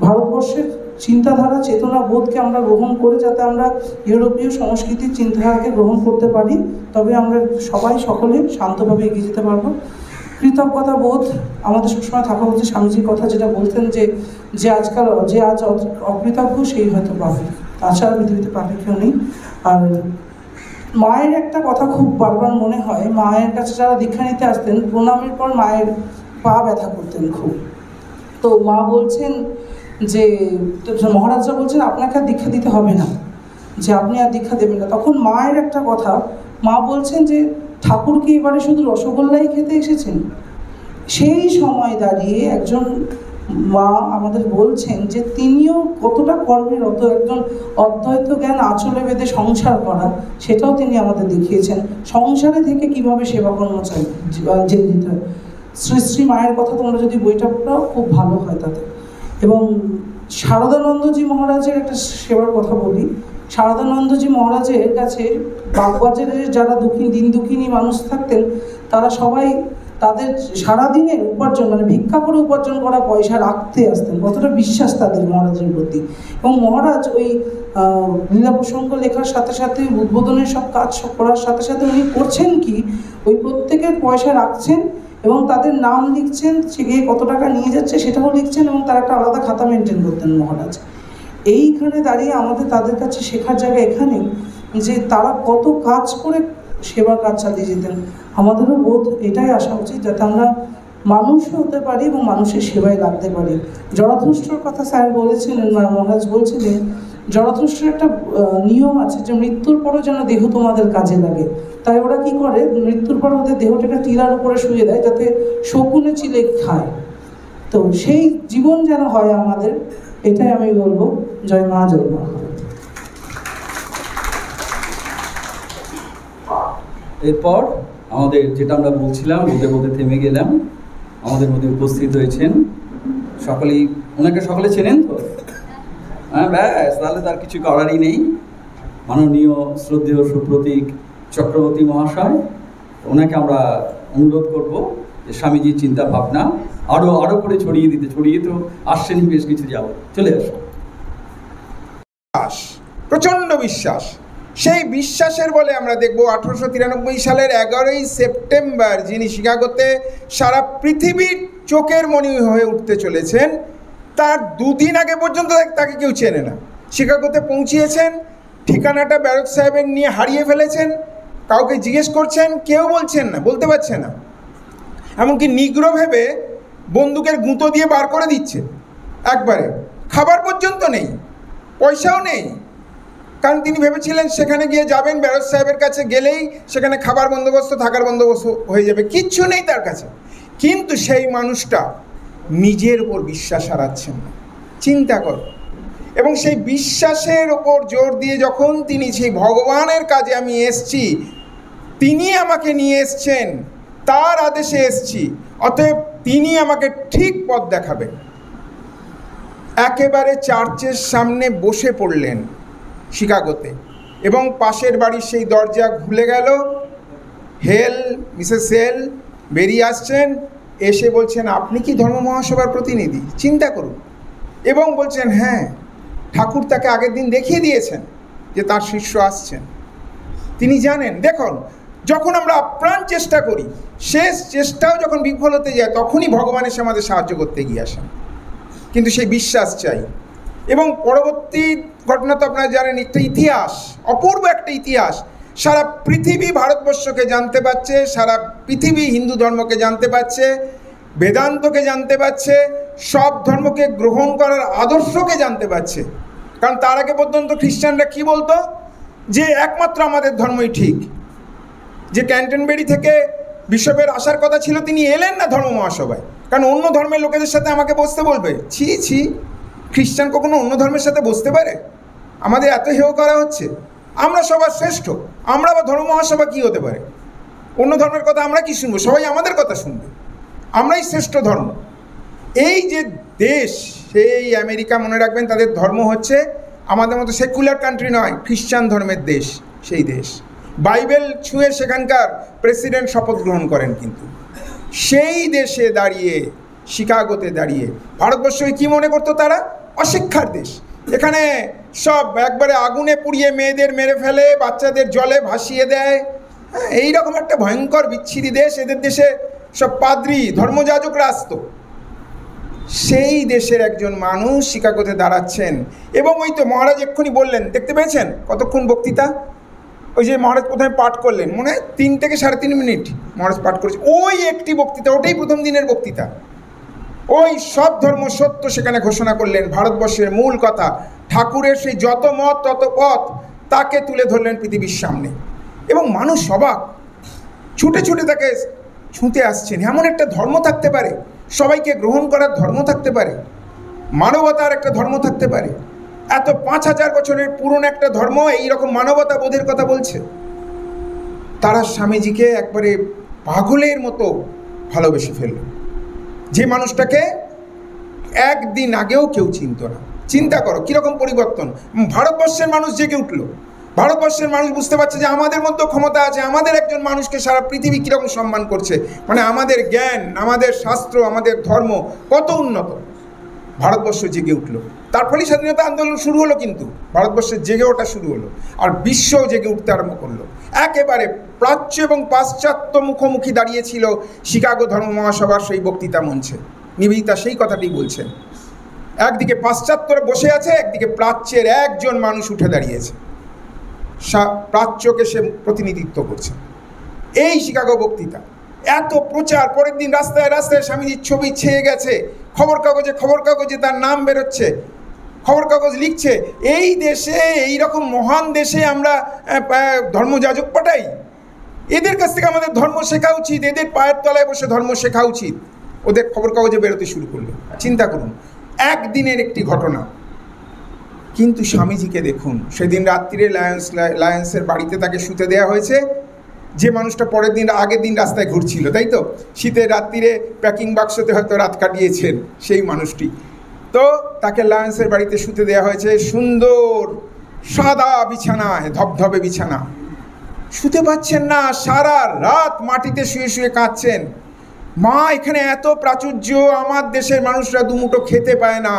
Speaker 14: ভারতবর্ষের চিন্তাধারা চেতনা বোধকে আমরা গ্রহণ করে যাতে আমরা ইউরোপীয় সংস্কৃতির চিন্তাধারাকে গ্রহণ করতে পারি, তবে আমরা সবাই সকলে শান্তভাবে এগিয়ে যেতে পারবো। কৃতজ্ঞতা বোধ আমাদের সবসময় থাকা উচিত। স্বামীজির কথা যেটা বলতেন যে আজ অকৃতজ্ঞ সেই হয়তো পাবে, তাছাড়া পৃথিবীতে পাবে কেউ নেই। আর মায়ের একটা কথা খুব বারবার মনে হয়, মায়ের কাছে যারা দীক্ষা নিতে আসতেন প্রণামের পর মায়ের পা ব্যথা করতেন খুব। তো মা বলছেন যে মহারাজরা বলছেন আপনাকে আর দীক্ষা দিতে হবে না, যে আপনি আর দীক্ষা দেবেন না। তখন মায়ের একটা কথা, মা বলছেন যে ঠাকুর কি এবারে শুধু রসগোল্লাই খেতে এসেছেন? সেই সময় দাঁড়িয়ে একজন মা আমাদের বলছেন যে তিনিও কতটা কর্মরত, একজন অদ্বৈত জ্ঞান আঁচলে বেঁধে সংসার করা, সেটাও তিনি আমাদের দেখিয়েছেন। সংসারে থেকে কিভাবে সেবাকর্ম জেনে দিতে হয়। শ্রী শ্রী মায়ের কথা তোমরা যদি বইটা পড়াও খুব ভালো হয় তাতে। এবং শারদানন্দজি মহারাজের একটা সেবার কথা বলি। শারদানন্দজি মহারাজের কাছে বাগবাজারের যারা দিন দুঃখিনী মানুষ থাকতেন, তারা সবাই তাদের সারাদিনের উপার্জন ভিক্ষা করে উপার্জন করা পয়সা রাখতে আসতেন। কতটা বিশ্বাস তাদের মহারাজের প্রতি। এবং মহারাজ ওই লীলা প্রসঙ্গ লেখার সাথে সাথে উদ্বোধনের সব কাজ করার সাথে সাথে উনি করছেন কি, ওই প্রত্যেকের পয়সা রাখছেন এবং তাদের নাম লিখছেন, সে গিয়ে কত টাকা নিয়ে যাচ্ছে সেটাও লিখছেন, এবং তার একটা আলাদা খাতা মেনটেন করতেন মহারাজ। এইখানে দাঁড়িয়ে আমাদের তাদের কাছে শেখার জায়গা এখানে, যে তারা কত কাজ করে সেবার কাজ চালিয়ে যেতেন। আমাদেরও বোধ এটাই আসা উচিত যাতে আমরা মানুষও হতে পারি এবং মানুষের সেবায় লাগতে পারি। জরাথুষ্ট্রর কথা স্যার বলেছিলেন, মহারাজ বলছিলেন জরাথুষ্ট্রের একটা নিয়ম আছে যে মৃত্যুর পরও যেন দেহ তোমাদের কাজে লাগে। তাই ওরা কি করে, মৃত্যুর পর ওদের দেহটাকে টিলার উপরে শুয়ে দেয় যাতে শকুনে চিলে খায়। তো সেই জীবন যেন হয় আমাদের, এটাই আমি বলবো। জয় মা, জয় মা।
Speaker 6: এরপর আমাদের যেটা আমরা বলছিলাম বলতে বলতে থেমে গেলাম, আমাদের মধ্যে উপস্থিত হয়েছেন সকলেই, ওনাকে সকলে চেনেন তো? হ্যাঁ, ব্যাস, তাহলে তার কিছু করারই নেই। মাননীয় শ্রদ্ধেয় সুপ্রতীক চক্রবর্তী মহাশয়, ওনাকে আমরা অনুরোধ করব যে স্বামীজির চিন্তা ভাবনা আরো করে ছড়িয়ে তো আসছেনই বেশ কিছু যাবত। চলে আসো।
Speaker 15: প্রচণ্ড বিশ্বাস, সেই বিশ্বাসের বলে আমরা দেখব 1893 সালের 11ই সেপ্টেম্বর যিনি শিকাগোতে সারা পৃথিবীর চোখের মণি হয়ে উঠতে চলেছেন, তার দুদিন আগে পর্যন্ত তাকে কেউ চেনে না। শিকাগোতে পৌঁছিয়েছেন, ঠিকানাটা ব্যারক সাহেবের নিয়ে হারিয়ে ফেলেছেন, কাউকে জিজ্ঞেস করছেন, কেউ বলছেন না, বলতে পারছে না। এমনকি নিগ্রো ভেবে বন্দুকের গুঁতো দিয়ে বার করে দিচ্ছে একবারে। খাবার পর্যন্ত নেই, পয়সাও নেই, কারণ তিনি ভেবেছিলেন সেখানে গিয়ে যাবেন, ব্যারক সাহেবের কাছে গেলেই সেখানে খাবার বন্দোবস্ত, থাকার বন্দোবস্ত হয়ে যাবে, কিচ্ছু নেই তার কাছে। কিন্তু সেই মানুষটা নিজের উপর বিশ্বাস হারাচ্ছেন না, চিন্তা করো। এবং সেই বিশ্বাসের ওপর জোর দিয়ে যখন তিনি সেই ভগবানের কাজে আমি এসছি, তিনি আমাকে নিয়ে এসছেন, তার আদেশে এসছি, অতএব তিনি আমাকে ঠিক পথ দেখাবেন। একেবারে চার্চের সামনে বসে পড়লেন শিকাগোতে, এবং পাশের বাড়ির সেই দরজা খুলে গেল। মিসেস হেল বেরিয়ে আসছেন, এসে বলছেন, আপনি কি ধর্ম মহাসভার প্রতিনিধি? চিন্তা করুন। এবং বলছেন, হ্যাঁ, ঠাকুর তাকে আগের দিন দেখিয়ে দিয়েছেন যে তার শিষ্য আসছেন, তিনি জানেন। দেখুন, যখন আমরা আপ্রাণ চেষ্টা করি, শেষ চেষ্টাও যখন বিফল হতে যায়, তখনই ভগবান এসে আমাদের সাহায্য করতে এগিয়ে আসেন। কিন্তু সেই বিশ্বাস চাই। এবং পরবর্তী ঘটনা তো আপনারা জানেন, একটা ইতিহাস, অপূর্ব একটা ইতিহাস। সারা পৃথিবী ভারতবর্ষকে জানতে পারছে, সারা পৃথিবী হিন্দু ধর্মকে জানতে পারছে, বেদান্তকে জানতে পারছে, সব ধর্মকে গ্রহণ করার আদর্শকে জানতে পারছে। কারণ তার আগে পর্যন্ত খ্রিস্টানরা কি বলতো, যে একমাত্র আমাদের ধর্মই ঠিক। যে ক্যান্টারবারি থেকে বিশপের আসার কথা ছিল, তিনি এলেন না ধর্ম মহাসভায়, কারণ অন্য ধর্মের লোকেদের সাথে আমাকে বসতে বলবে। ছি ছি, খ্রিস্টান কখনো অন্য ধর্মের সাথে বসতে পারে? আমাদের এত হেয় করা হচ্ছে। আমরা সবার শ্রেষ্ঠ, আমরা বা ধর্ম মহাসভা কী হতে পারে? অন্য ধর্মের কথা আমরা কি শুনবো? সবাই আমাদের কথা শুনবে, আমরাই শ্রেষ্ঠ ধর্ম। এই যে দেশ, সেই আমেরিকা, মনে রাখবেন তাদের ধর্ম হচ্ছে আমাদের মতো সেকুলার কান্ট্রি নয়, খ্রিস্টান ধর্মের দেশ। সেই দেশ বাইবেল ছুঁয়ে সেখানকার প্রেসিডেন্ট শপথ গ্রহণ করেন। কিন্তু সেই দেশে দাঁড়িয়ে, শিকাগোতে দাঁড়িয়ে ভারতবর্ষকে কী মনে করতো তারা? অশিক্ষার দেশ। এখানে সব একবারে আগুনে পুড়িয়ে মেয়েদের মেরে ফেলে, বাচ্চাদের জলে ভাসিয়ে দেয়। হ্যাঁ, এইরকম একটা ভয়ঙ্কর বিচ্ছিরি দেশ। এদের দেশে সব পাদ্রী, ধর্মযাজকরা আসতো। সেই দেশের একজন মানুষ শিকাগোতে দাঁড়াচ্ছেন, এবং ওই তো মহারাজ এক্ষুনি বললেন, দেখতে পেয়েছেন কতক্ষণ বক্তৃতা? ওই যে মহারাজ প্রথমে পাঠ করলেন, মনে হয় 3 থেকে 3.5 মিনিট মহারাজ পাঠ করেছে। ওই একটি বক্তৃতা, ওটাই প্রথম দিনের বক্তৃতা। ওই সব ধর্ম সত্য সেখানে ঘোষণা করলেন। ভারতবর্ষের মূল কথা, ঠাকুরের সেই যত মত তত পথ, তাকে তুলে ধরলেন পৃথিবীর সামনে। এবং মানুষ অবাক, ছুটে ছুটে তাকে ছুঁতে আসছেন। এমন একটা ধর্ম থাকতে পারে, সবাইকে গ্রহণ করার ধর্ম থাকতে পারে, মানবতার একটা ধর্ম থাকতে পারে। এত 5000 বছরের পুরনো একটা ধর্ম এইরকম মানবতা বোধের কথা বলছে। তারা স্বামীজিকে একবারে পাগলের মতো ভালোবেসে ফেলল, যে মানুষটাকে একদিন আগেও কেউ চিনত না। চিন্তা করো কীরকম পরিবর্তন। ভারতবর্ষের মানুষ জেগে উঠল। ভারতবর্ষের মানুষ বুঝতে পারছে যে আমাদের মধ্যে ক্ষমতা আছে। আমাদের একজন মানুষকে সারা পৃথিবী কীরকম সম্মান করছে, মানে আমাদের জ্ঞান, আমাদের শাস্ত্র, আমাদের ধর্ম কত উন্নত। ভারতবর্ষ জেগে উঠল। তার ফলে স্বাধীনতা আন্দোলন শুরু হলো, কিন্তু ভারতবর্ষের জেগে ওঠা শুরু হলো, আর বিশ্বও জেগে উঠতে আরম্ভ করলো। একেবারে প্রাচ্য এবং পাশ্চাত্য মুখোমুখি দাঁড়িয়েছিল শিকাগো ধর্ম মহাসভার সেই বক্তৃতা মঞ্চে। নিবেদিতা সেই কথাটি বলছেন, একদিকে পাশ্চাত্যরা বসে আছে, একদিকে প্রাচ্যের একজন মানুষ উঠে দাঁড়িয়েছে, প্রাচ্যকে সে প্রতিনিধিত্ব করছে। এই শিকাগো বক্তৃতা, এত প্রচার, পরের দিন রাস্তায় রাস্তায় স্বামীজির ছবি ছেয়ে গেছে, খবর কাগজে তার নাম বেরোচ্ছে, খবর কাগজ লিখছে। এই দেশে, এই রকম মহান দেশে আমরা ধর্মযাজক পাঠাই? এদের কাছ থেকে আমাদের ধর্ম শেখা উচিত, এদের পায়ের তলায় বসে ধর্ম শেখা উচিত। ওদের খবর কাগজে বেরোতে শুরু করলো। চিন্তা করুন, একদিনের একটি ঘটনা। কিন্তু স্বামীজিকে দেখুন, সেদিন রাত্রিরে লায়েন্সের বাড়িতে তাকে শুতে দেওয়া হয়েছে, যে মানুষটা পরের দিন, আগের দিন রাস্তায় ঘুরছিল, তাই তো, শীতের রাত্রিরে প্যাকিং বাক্সতে হয়তো রাত কাটিয়েছেন সেই মানুষটি। তো তাকে লায়েন্সের বাড়িতে শুতে দেওয়া হয়েছে, সুন্দর সাদা বিছানায়, ধবধবে বিছানা। শুতে পাচ্ছেন না, সারা রাত মাটিতে শুয়ে শুয়ে কাঁদছেন। মা, এখানে এত প্রাচুর্য, আমার দেশের মানুষরা দুমুঠো খেতে পায় না,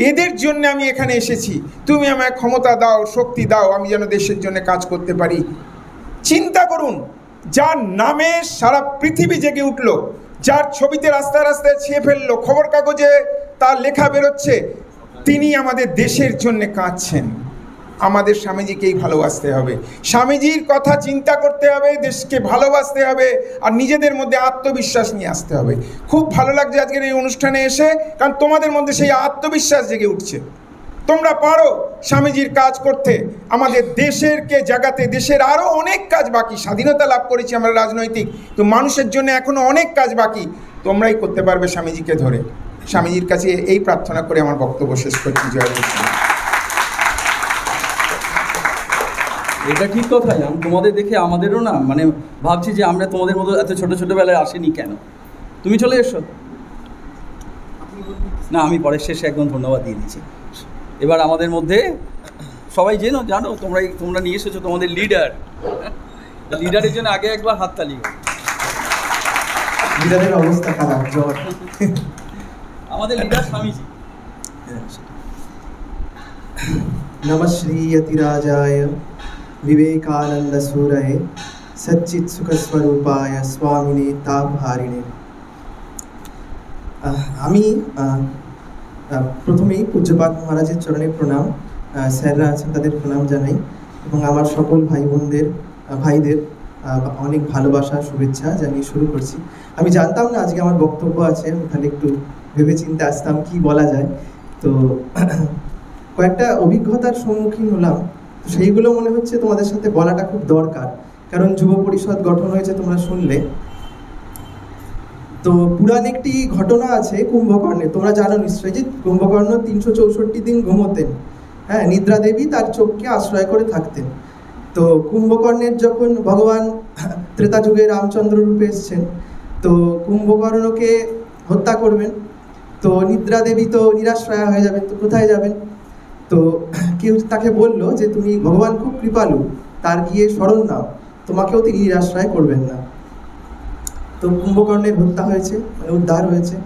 Speaker 15: এদের জন্য আমি এখানে এসেছি, তুমি আমায় ক্ষমতা দাও, শক্তি দাও, আমি যেন দেশের জন্য কাজ করতে পারি। চিন্তা করুন, যার নামে সারা পৃথিবী জেগে উঠল, যার ছবিতে রাস্তায় রাস্তায় ছেয়ে ফেললো, খবর কাগজে তার লেখা বেরোচ্ছে, তিনি আমাদের দেশের জন্য কাঁদছেন। আমাদের স্বামীজিকেই ভালোবাসতে হবে, স্বামীজির কথা চিন্তা করতে হবে, দেশকে ভালোবাসতে হবে, আর নিজেদের মধ্যে আত্মবিশ্বাস নিয়ে আসতে হবে। খুব ভালো লাগছে আজকের এই অনুষ্ঠানে এসে, কারণ তোমাদের মধ্যে সেই আত্মবিশ্বাস জেগে উঠছে। তোমরা পারো স্বামীজির কাজ করতে, আমাদের দেশেরকে জাগাতে। দেশের আরও অনেক কাজ বাকি। স্বাধীনতা লাভ করেছি আমরা রাজনৈতিক, তো মানুষের জন্য এখনও অনেক কাজ বাকি। তোমরাই করতে পারবে স্বামীজিকে ধরে। স্বামীজির কাছে এই প্রার্থনা করে আমার বক্তব্য শেষ করছি। জয় কৃষ্ণ।
Speaker 6: এটা ঠিক কথা জান, তোমাদের দেখে আমাদেরও না, মানে ভাবছি যে আমরা তোমাদের মতো এত ছোটোবেলায় আসেনি কেন। তুমি চলে এসো না, আমি পরের শেষে একদম ধন্যবাদ দিয়ে দিচ্ছি। এবার আমাদের মধ্যে সবাই জানো তোমরা নিয়ে এসেছো তোমাদের লিডার। লিডারের জন্য আগে একবার হাততালি।
Speaker 16: লিডারের অবস্থা খারাপ, জ্বর।
Speaker 6: আমাদের লিডার স্বামীজি।
Speaker 16: নমঃ শ্রী यतिराजाय विवेकानंद सूरये सच्चित सुख स्वरूपाय स्वामिने तापहारिणे। আমি প্রথমেই পূজ্যপাদ মহারাজের চরণে প্রণাম, স্যাররা আছেন তাদের প্রণাম জানাই, এবং আমার সকল ভাইদের অনেক ভালোবাসা শুভেচ্ছা জানিয়ে শুরু করছি। আমি জানতাম না আজকে আমার বক্তব্য আছে, আমি তাহলে একটু ভেবে চিন্তে আসতাম কি বলা যায়। তো কয়েকটা অভিজ্ঞতার সম্মুখীন হলাম, তো সেইগুলো মনে হচ্ছে তোমাদের সাথে বলাটা খুব দরকার, কারণ যুব পরিষদ গঠন হয়েছে তোমরা শুনলে। তো পুরাণ একটি ঘটনা আছে কুম্ভকর্ণের, তোমরা জানো নিশ্চয়ই যে কুম্ভকর্ণ 364 দিন ঘুমোতেন, হ্যাঁ, নিদ্রা দেবী তার চোখকে আশ্রয় করে থাকতেন। তো কুম্ভকর্ণের যখন ভগবান ত্রেতা যুগে রামচন্দ্র রূপে এসছেন, তো কুম্ভকর্ণকে হত্যা করবেন, তো নিদ্রা দেবী তো নিরাশ্রয়া হয়ে যাবেন, তো কোথায় যাবেন? তো কেউ তাকে বলল যে তুমি ভগবান খুব কৃপালু, তার গিয়ে শরণ নাও, তোমাকেও তিনি নিরাশ্রয় করবেন না। তো কুম্ভকর্ণের হত্যা হয়েছে, মানে উদ্ধার হয়েছে।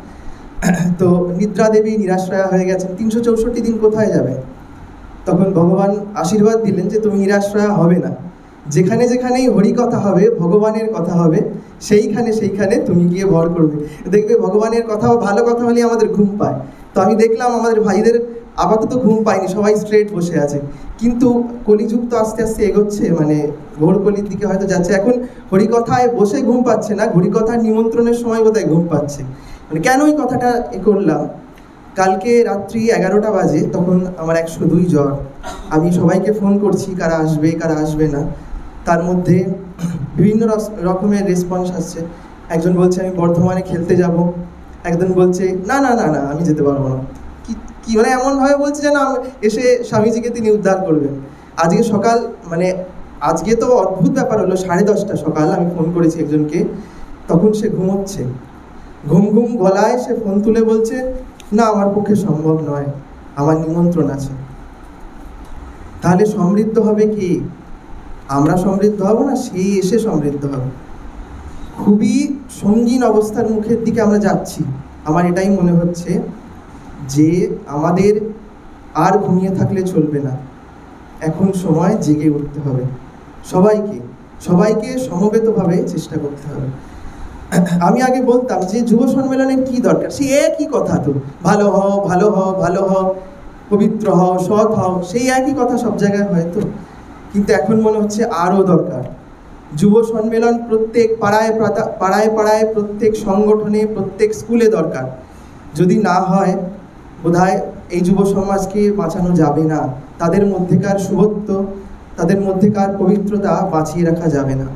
Speaker 16: তো নিদ্রা দেবী নিরাশ্রয়া হয়ে গেছেন, 364 দিন কোথায় যাবে? তখন ভগবান আশীর্বাদ দিলেন যে তুমি নিরাশ্রয়া হবে না, যেখানে যেখানেই হরি কথা হবে, ভগবানের কথা হবে, সেইখানে তুমি গিয়ে ভর করবে। দেখবে ভগবানের কথা, ভালো কথা হলে আমাদের ঘুম পায়। তো আমি দেখলাম আমাদের ভাইদের আপাতত ঘুম পায়নি, সবাই স্ট্রেট বসে আছে, কিন্তু কলিযুগ তো আস্তে আস্তে এগোচ্ছে, মানে ঘোর কলির দিকে হয়তো যাচ্ছে। এখন হরিকথায় বসে ঘুম পাচ্ছে না, হরিকথার নিমন্ত্রণের সময় বোধহয় ঘুম পাচ্ছে। মানে কেন এই কথাটা করলাম, কালকে রাত্রি 11টা বাজে, তখন আমার 102 জ্বর। আমি সবাইকে ফোন করছি কারা আসবে না, তার মধ্যে বিভিন্ন রকমের রেসপন্স আসছে। একজন বলছে আমি বর্ধমানে খেলতে যাব, একজন বলছে না আমি যেতে পারবো না, কি মানে এমনভাবে বলছে যেন এসে স্বামীজিকে তিনি উদ্ধার করবেন। আজকে সকাল, মানে আজকে তো অদ্ভুত ব্যাপার হলো, 10:30 সকাল আমি ফোন করেছি একজনকে, তখন সে ঘুমোচ্ছে, ঘুম গলায় সে ফোন তুলে বলছে না আমার পক্ষে সম্ভব নয়, আমার নিমন্ত্রণ আছে। তাহলে সমৃদ্ধ হবে কি? আমরা সমৃদ্ধ হব না, সেই এসে সমৃদ্ধ হবে। খুবই সঙ্গীন অবস্থার মুখের দিকে আমরা যাচ্ছি। আমার এটাই মনে হচ্ছে যে আমাদের আর ঘুমিয়ে থাকলে চলবে না, এখন সময় জেগে উঠতে হবে, সবাইকে সমবেতভাবে চেষ্টা করতে হবে। আমি আগে বলতাম যে যুব সম্মেলনের কি দরকার, সে একই কথা, তো ভালো হও, পবিত্র হও, সৎ হও, সেই একই কথা সব জায়গায় হয়তো, কিন্তু এখন মনে হচ্ছে আরও দরকার। যুব সম্মেলন প্রত্যেক পাড়ায়, প্রত্যেক সংগঠনে, প্রত্যেক স্কুলে দরকার। যদি না হয় বোধহয় এই যুব সমাজকে বাঁচানো যাবে না, তাদের মধ্যেকার শুভত্ব, তাদের মধ্যেকার পবিত্রতা বাঁচিয়ে রাখা যাবে না।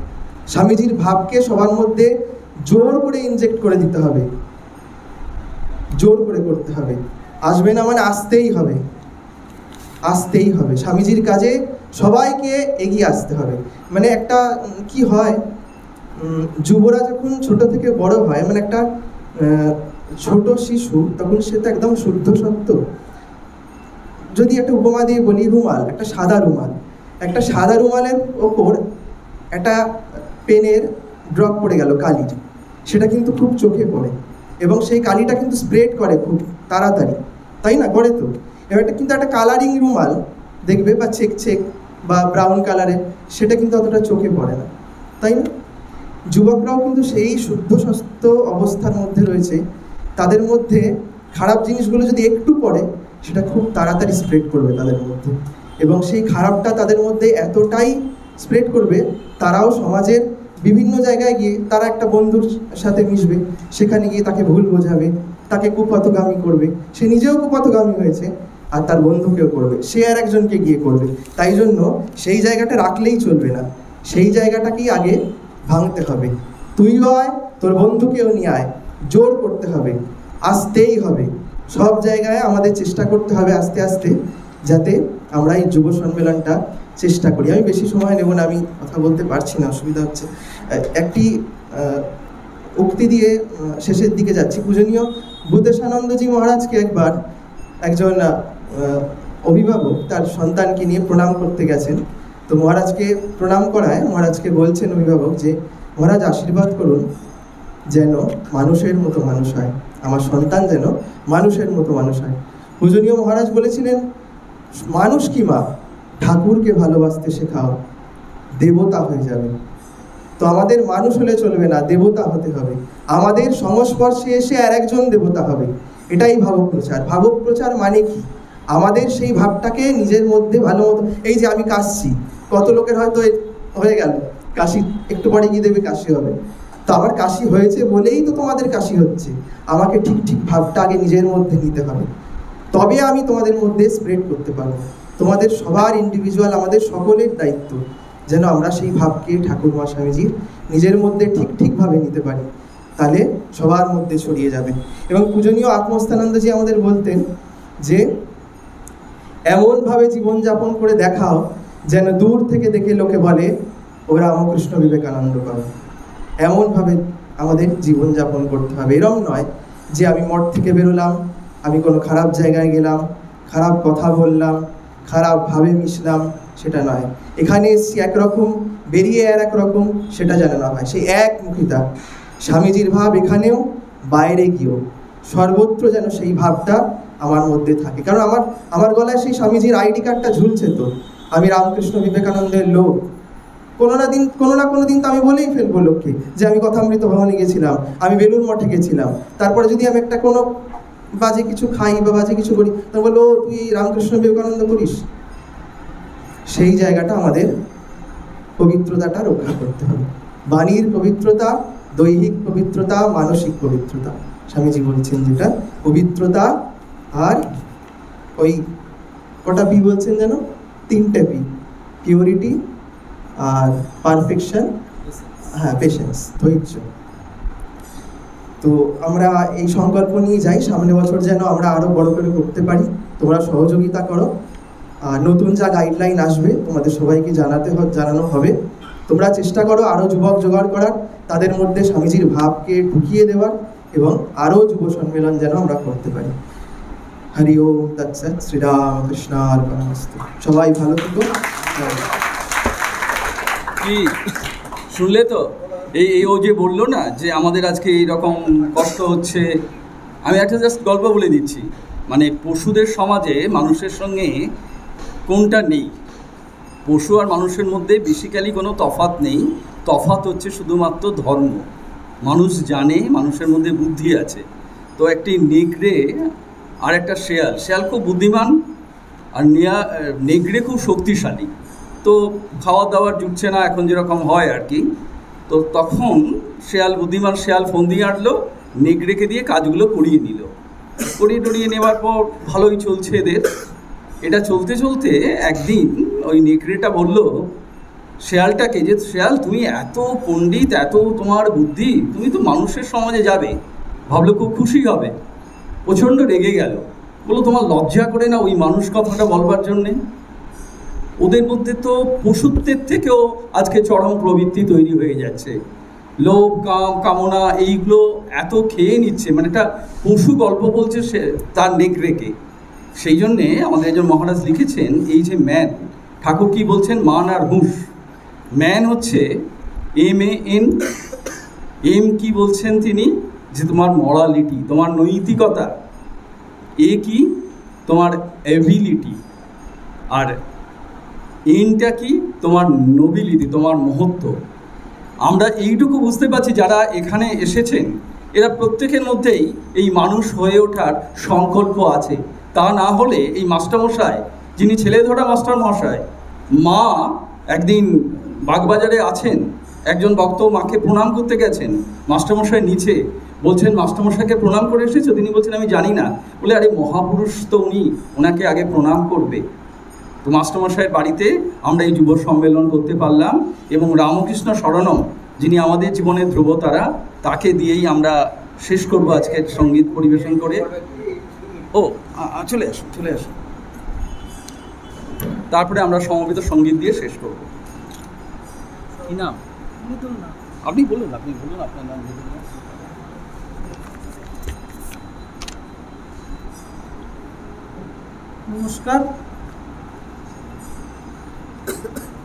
Speaker 16: স্বামীজির ভাবকে সবার মধ্যে জোর করে ইনজেক্ট করে দিতে হবে, জোর করে করতে হবে। আসবে না মানে আসতেই হবে। স্বামীজির কাজে সবাইকে এগিয়ে আসতে হবে। মানে একটা কি হয়, যুবরা যখন ছোট থেকে বড় হয়, মানে একটা ছোট শিশু, তখন সে তো একদম শুদ্ধ সত্য। যদি একটা উপমা দিয়ে বলি, একটা সাদা রুমালের ওপর একটা পেনের ড্রপ পড়ে গেল কালির, সেটা কিন্তু খুব চোখে পড়ে, এবং সেই কালিটা কিন্তু স্প্রেড করে খুব তাড়াতাড়ি, তাই না? করে তো। এবার কিন্তু একটা কালারিং রুমাল দেখবে, বা চেক বা ব্রাউন কালারের, সেটা কিন্তু অতটা চোখে পড়ে না, তাই না? যুবকরাও কিন্তু সেই শুদ্ধ সত্য অবস্থার মধ্যে রয়েছে, তাদের মধ্যে খারাপ জিনিসগুলো যদি একটু পড়ে, সেটা খুব তাড়াতাড়ি স্প্রেড করবে তাদের মধ্যে, এবং সেই খারাপটা তাদের মধ্যে এতটাই স্প্রেড করবে, তারাও সমাজের বিভিন্ন জায়গায় গিয়ে তারা একটা বন্ধুর সাথে মিশবে, সেখানে গিয়ে তাকে ভুল বোঝাবে, তাকে কুপথগামী করবে, সে নিজেও কুপথগামী হয়েছে, আর তার বন্ধুকেও করবে, সে আর একজনকে গিয়ে করবে। তাই জন্য সেই জায়গাটা রাখলেই চলবে না, সেই জায়গাটাকেই আগে ভাঙতে হবে। তুইও আয়, তোর বন্ধুকেও নিয়ে আয়, জোর করতে হবে, আসতেই হবে। সব জায়গায় আমাদের চেষ্টা করতে হবে আস্তে আস্তে, যাতে আমরা এই যুব সম্মেলনটা চেষ্টা করি। আমি বেশি সময় নেব না, আমি কথা বলতে পারছি না, অসুবিধা হচ্ছে। একটি উক্তি দিয়ে শেষের দিকে যাচ্ছি। পূজনীয় ভূতেশানন্দজি মহারাজকে একবার একজন অভিভাবক তার সন্তানকে নিয়ে প্রণাম করতে গেছেন। তো মহারাজকে প্রণাম করায় মহারাজকে বলছেন অভিভাবক যে, মহারাজ আশীর্বাদ করুন যেন মানুষের মতো মানুষ হয়, আমার সন্তান যেন মানুষের মতো মানুষ হয়। পূজনীয় মহারাজ বলেছিলেন, মানুষ কি মা, ঠাকুরকে ভালোবাসতে শেখাও, দেবতা হয়ে যাবে। তো আমাদের মানুষ হলে চলবে না, দেবতা হতে হবে। আমাদের সংস্পর্শে এসে আর একজন দেবতা হবে, এটাই ভাবপ্রচার। ভাবপ্রচার মানে কি? আমাদের সেই ভাবটাকে নিজের মধ্যে ভালো মতো, এই যে আমি কাশছি, কত লোকের হয়তো হয়ে গেল কাশি, একটু পরে গিয়ে দেবে কাশি হবে, তো আমার কাশি হয়েছে বলেই তো তোমাদের কাশি হচ্ছে। আমাকে ঠিক ঠিক ভাবটা আগে নিজের মধ্যে নিতে হবে, তবে আমি তোমাদের মধ্যে স্প্রেড করতে পারবো। তোমাদের সবার ইন্ডিভিজুয়াল, আমাদের সকলের দায়িত্ব যেন আমরা সেই ভাবকে ঠাকুরমা স্বামীজির নিজের মধ্যে ঠিক ঠিকভাবে নিতে পারি, তাহলে সবার মধ্যে ছড়িয়ে যাবে। এবং পূজনীয় আত্মস্থানন্দজি আমাদের বলতেন যে এমনভাবে জীবনযাপন করে দেখাও যেন দূর থেকে দেখে লোকে বলে ও রামকৃষ্ণ বিবেকানন্দ পাবে। এমনভাবে আমাদের জীবনযাপন করতে হবে। এরম নয় যে আমি মঠ থেকে বেরোলাম, আমি কোনো খারাপ জায়গায় গেলাম, খারাপ কথা বললাম, খারাপভাবে মিশলাম, সেটা নয়। এখানে এসছি একরকম, বেরিয়ে আর একরকম, সেটা যেন না হয়। সেই একমুখিতা স্বামীজির ভাব এখানেও বাইরে গিয়েও সর্বত্র যেন সেই ভাবটা আমার মধ্যে থাকে। কারণ আমার গলায় সেই স্বামীজির আইডি কার্ডটা ঝুলছে, তো আমি রামকৃষ্ণ বিবেকানন্দের লোক। কোনো না কোনো দিন তো আমি বলেই ফেলবো লোককে যে আমি কথামৃত ভবনে গেছিলাম, আমি বেলুর মঠে গেছিলাম। তারপরে যদি আমি একটা কোনো বাজে কিছু খাই বা বাজে কিছু করি, তো বললো তুই রামকৃষ্ণ বিবেকানন্দ করিস। সেই জায়গাটা আমাদের পবিত্রতাটা রক্ষা করতে হবে। বাণীর পবিত্রতা, দৈহিক পবিত্রতা, মানসিক পবিত্রতা, স্বামীজি বলছেন যেটা পবিত্রতা, আর ওই কটা পি বলছেন যেন, 3টে পি, পিওরিটি আর পারফেকশন, হ্যাঁ পেশেন্স, ধৈর্য। তো আমরা এই সংকল্প নিয়ে যাই, সামনে বছর যেন আমরা আরও বড় করে করতে পারি। তোমরা সহযোগিতা করো। আর নতুন যা গাইডলাইন আসবে তোমাদের সবাইকে জানানো হবে। তোমরা চেষ্টা করো আরও যুবক জোগাড় করার, তাদের মধ্যে স্বামীজির ভাবকে ঢুকিয়ে দেওয়ার, এবং আরও যুব সম্মেলন যেন আমরা করতে পারি। হরি ওম তৎসৎ। শ্রীরামকৃষ্ণার্পণমস্তু। সবাই ভালো থেকো।
Speaker 6: কি শুনলে তো? এই ও যে বললো না যে আমাদের আজকে এইরকম কষ্ট হচ্ছে, আমি একটা জাস্ট গল্প বলে দিচ্ছি। মানে পশুদের সমাজে মানুষের সঙ্গে কোনটা নেই? পশু আর মানুষের মধ্যে বেসিক্যালি কোনো তফাৎ নেই। তফাৎ হচ্ছে শুধুমাত্র ধর্ম। মানুষ জানে মানুষের মধ্যে বুদ্ধি আছে। তো একটি নেকড়ে আর একটা শেয়াল খুব বুদ্ধিমান, আর নেকড়ে খুব শক্তিশালী। তো খাওয়া দাওয়ার জুটছে না এখন যেরকম হয় আর কি। তো তখন বুদ্ধিমান শেয়াল ফোন দিয়ে আটলো, নেকড়েকে দিয়ে কাজগুলো করিয়ে নিল। করিয়ে নেওয়ার পর ভালোই চলছে এদের। এটা চলতে চলতে একদিন ওই নেকড়েটা বলল শেয়ালটাকে যে শেয়াল, তুমি এত পণ্ডিত, এত তোমার বুদ্ধি, তুমি তো মানুষের সমাজে যাবে। ভাবলো খুব খুশি হবে। প্রচণ্ড রেগে গেল, বললো তোমার লজ্জা করে না ওই মানুষ কথাটা বলবার জন্যে? ওদের মধ্যে তো পশুত্বের থেকেও আজকে চরম প্রবৃত্তি তৈরি হয়ে যাচ্ছে। লোভ, কামনা এইগুলো এত খেয়ে নিচ্ছে। মানে একটা পশু গল্প বলছে সে তার নেকড়েকে। সেই জন্যে আমাদের একজন মহারাজ লিখেছেন, এই যে ম্যান, ঠাকুর কি বলছেন, মান আর হুঁশ। ম্যান হচ্ছে MAN। এম কি বলছেন তিনি, যে তোমার মরালিটি, তোমার নৈতিকতা। এ কি, তোমার অ্যাবিলিটি। আর এনটা কি, তোমার নোবিলিটি, তোমার মহত্ব। আমরা এইটুকু বুঝতে পারছি যারা এখানে এসেছেন, এরা প্রত্যেকের মধ্যেই এই মানুষ হয়ে ওঠার সংকল্প আছে। তা না হলে এই মাস্টারমশাই, যিনি ছেলে ধরা মাস্টারমশাই, মা একদিন বাগবাজারে আছেন, একজন ভক্ত মাকে প্রণাম করতে গেছেন, মাস্টারমশাই নিচে বলছেন মাস্টারমশাইকে প্রণাম করে এসেছো? তিনি বলছেন আমি জানি না। বলে আরে মহাপুরুষ তো উনি, ওনাকে আগে প্রণাম করবে। তো মাস্টারমশাইয়ের বাড়িতে আমরা এই যুব সম্মেলন করতে পারলাম, এবং রামকৃষ্ণ শরণম, যিনি আমাদের জীবনের ধ্রুবতারা, তাকে দিয়েই আমরা শেষ করব আজকে সঙ্গীত পরিবেশন করে। ও চলে আসুন। তারপরে আমরা সমবেত সঙ্গীত দিয়ে শেষ করব। কি নাম? আপনি বলুন আপনার নাম।
Speaker 14: নমস্কার।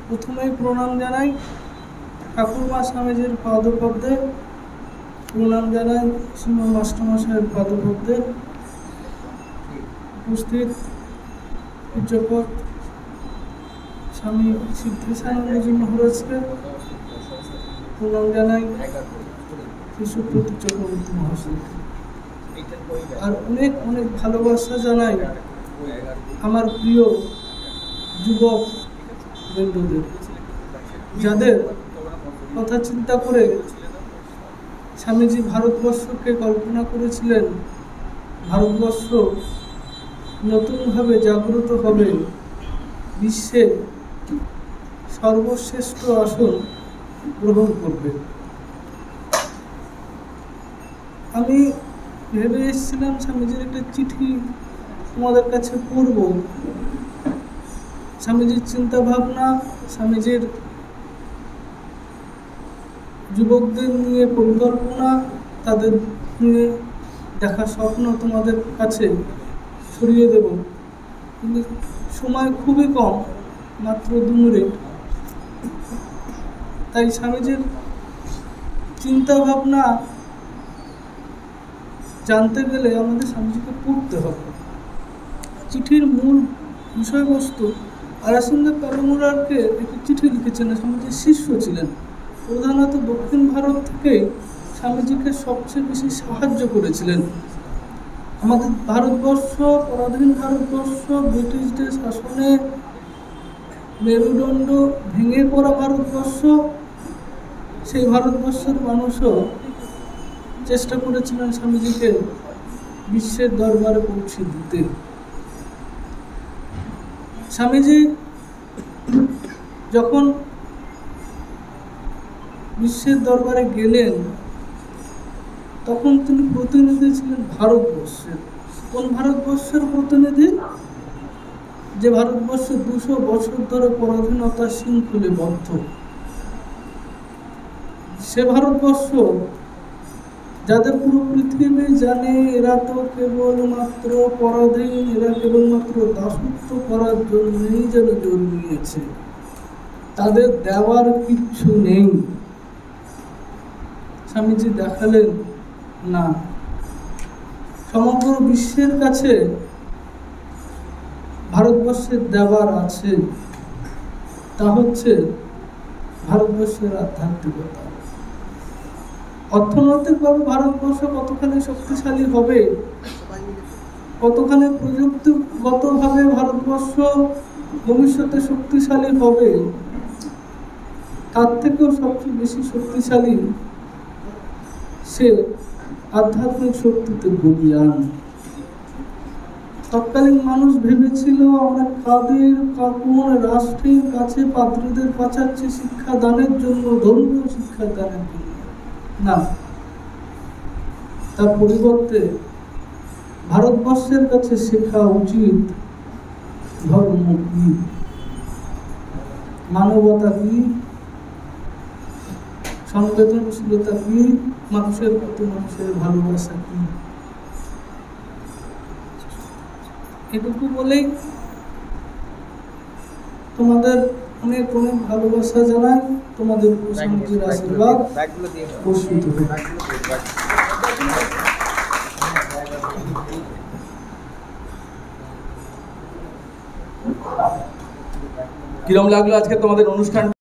Speaker 14: প্রথমেই প্রণাম জানাই ঠাকুরমা স্বামীজির পাদপদ্মে, প্রণাম জানাই শ্রীমান মাস্টারমশাইয়ের পাদপদ্মে। উপস্থিত পূজ্যপদ স্বামী সিদ্ধেশানন্দজি মহারাজকে প্রণাম জানাই, শিশুপ্রতীক চক্রবর্তী মহাশয়কে। আর অনেক অনেক ভালোবাসা জানাই আমার প্রিয় যুবক বন্ধুদের, যাদের কথা চিন্তা করে স্বামীজি ভারতবর্ষকে কল্পনা করেছিলেন ভারতবর্ষ নতুনভাবে জাগ্রত হবে, বিশ্বে সর্বশ্রেষ্ঠ আসন গ্রহণ করবে। আমি ভেবে এসেছিলাম স্বামীজির একটা চিঠি তোমাদের কাছে পড়ব। স্বামীজির চিন্তা ভাবনা, স্বামীজির যুবকদের নিয়ে পরিকল্পনা, তাদের নিয়ে দেখা স্বপ্ন তোমাদের কাছে ছড়িয়ে দেব, কিন্তু সময় খুবই কম, মাত্র 2 মিনিট। তাই স্বামীজির চিন্তা ভাবনা জানতে গেলে আমাদের স্বামীজিকে পড়তে হবে। চিঠির মূল বিষয়বস্তু, আরাসিন্দা পেরুমুরারকে একটি চিঠি লিখেছেন, স্বামীজির শিষ্য ছিলেন। প্রধানত দক্ষিণ ভারত থেকে স্বামীজিকে সবচেয়ে বেশি সাহায্য করেছিলেন। আমাদের ভারতবর্ষ, পরাধীন ভারতবর্ষ, ব্রিটিশদের শাসনে মেরুদণ্ড ভেঙে পড়া ভারতবর্ষ, সেই ভারতবর্ষের মানুষও চেষ্টা করেছিলেন স্বামীজিকে বিশ্বের দরবারে পৌঁছে দিতে। স্বামীজি যখন বিশ্বের দরবারে গেলেন তখন তিনি প্রতিনিধি ছিলেন ভারতবর্ষের। কোন ভারতবর্ষের প্রতিনিধি? যে ভারতবর্ষ 200 বছর ধরে পরাধীনতার শৃঙ্খলে বদ্ধ, সে ভারতবর্ষ যাদের পুরো পৃথিবী জানে এরা তো কেবলমাত্র পরাধীন, এরা কেবলমাত্র দাসত্ব করার জন্যই যেন জন্মিয়েছে, তাদের দেওয়ার কিচ্ছু নেই। স্বামীজি দেখালেন না, সমগ্র বিশ্বের কাছে ভারতবর্ষের দেওয়ার আছে, তা হচ্ছে ভারতবর্ষের আধ্যাত্মিকতা। অর্থনৈতিকভাবে ভারতবর্ষ কতখানি শক্তিশালী হবে, কতখানি প্রযুক্তিগতভাবে ভারতবর্ষ ভবিষ্যতে শক্তিশালী হবে, তার থেকেও সবচেয়ে বেশি শক্তিশালী সে আধ্যাত্মিক শক্তিতে বলীয়ান। তৎকালীন মানুষ ভেবেছিল আমরা কাদের কোন রাষ্ট্রের কাছে পাত্রীদের পাঠাচ্ছি শিক্ষাদানের জন্য, ধর্মীয় শিক্ষাদানের জন্য না, তার পরিবর্তে ভারতবর্ষের কাছে শেখা উচিত ধর্ম কি, মানবতা কি, সংবেদনশীলতা কি, মানুষের প্রতি মানুষের ভালোবাসা কি। এটুকু বলেই তোমাদের অনেক অনেক ভালোবাসা জানাই, তোমাদের স্বামীজির আশীর্বাদ বর্ষিত হোক।
Speaker 6: কিরম লাগলো আজকে তোমাদের অনুষ্ঠান?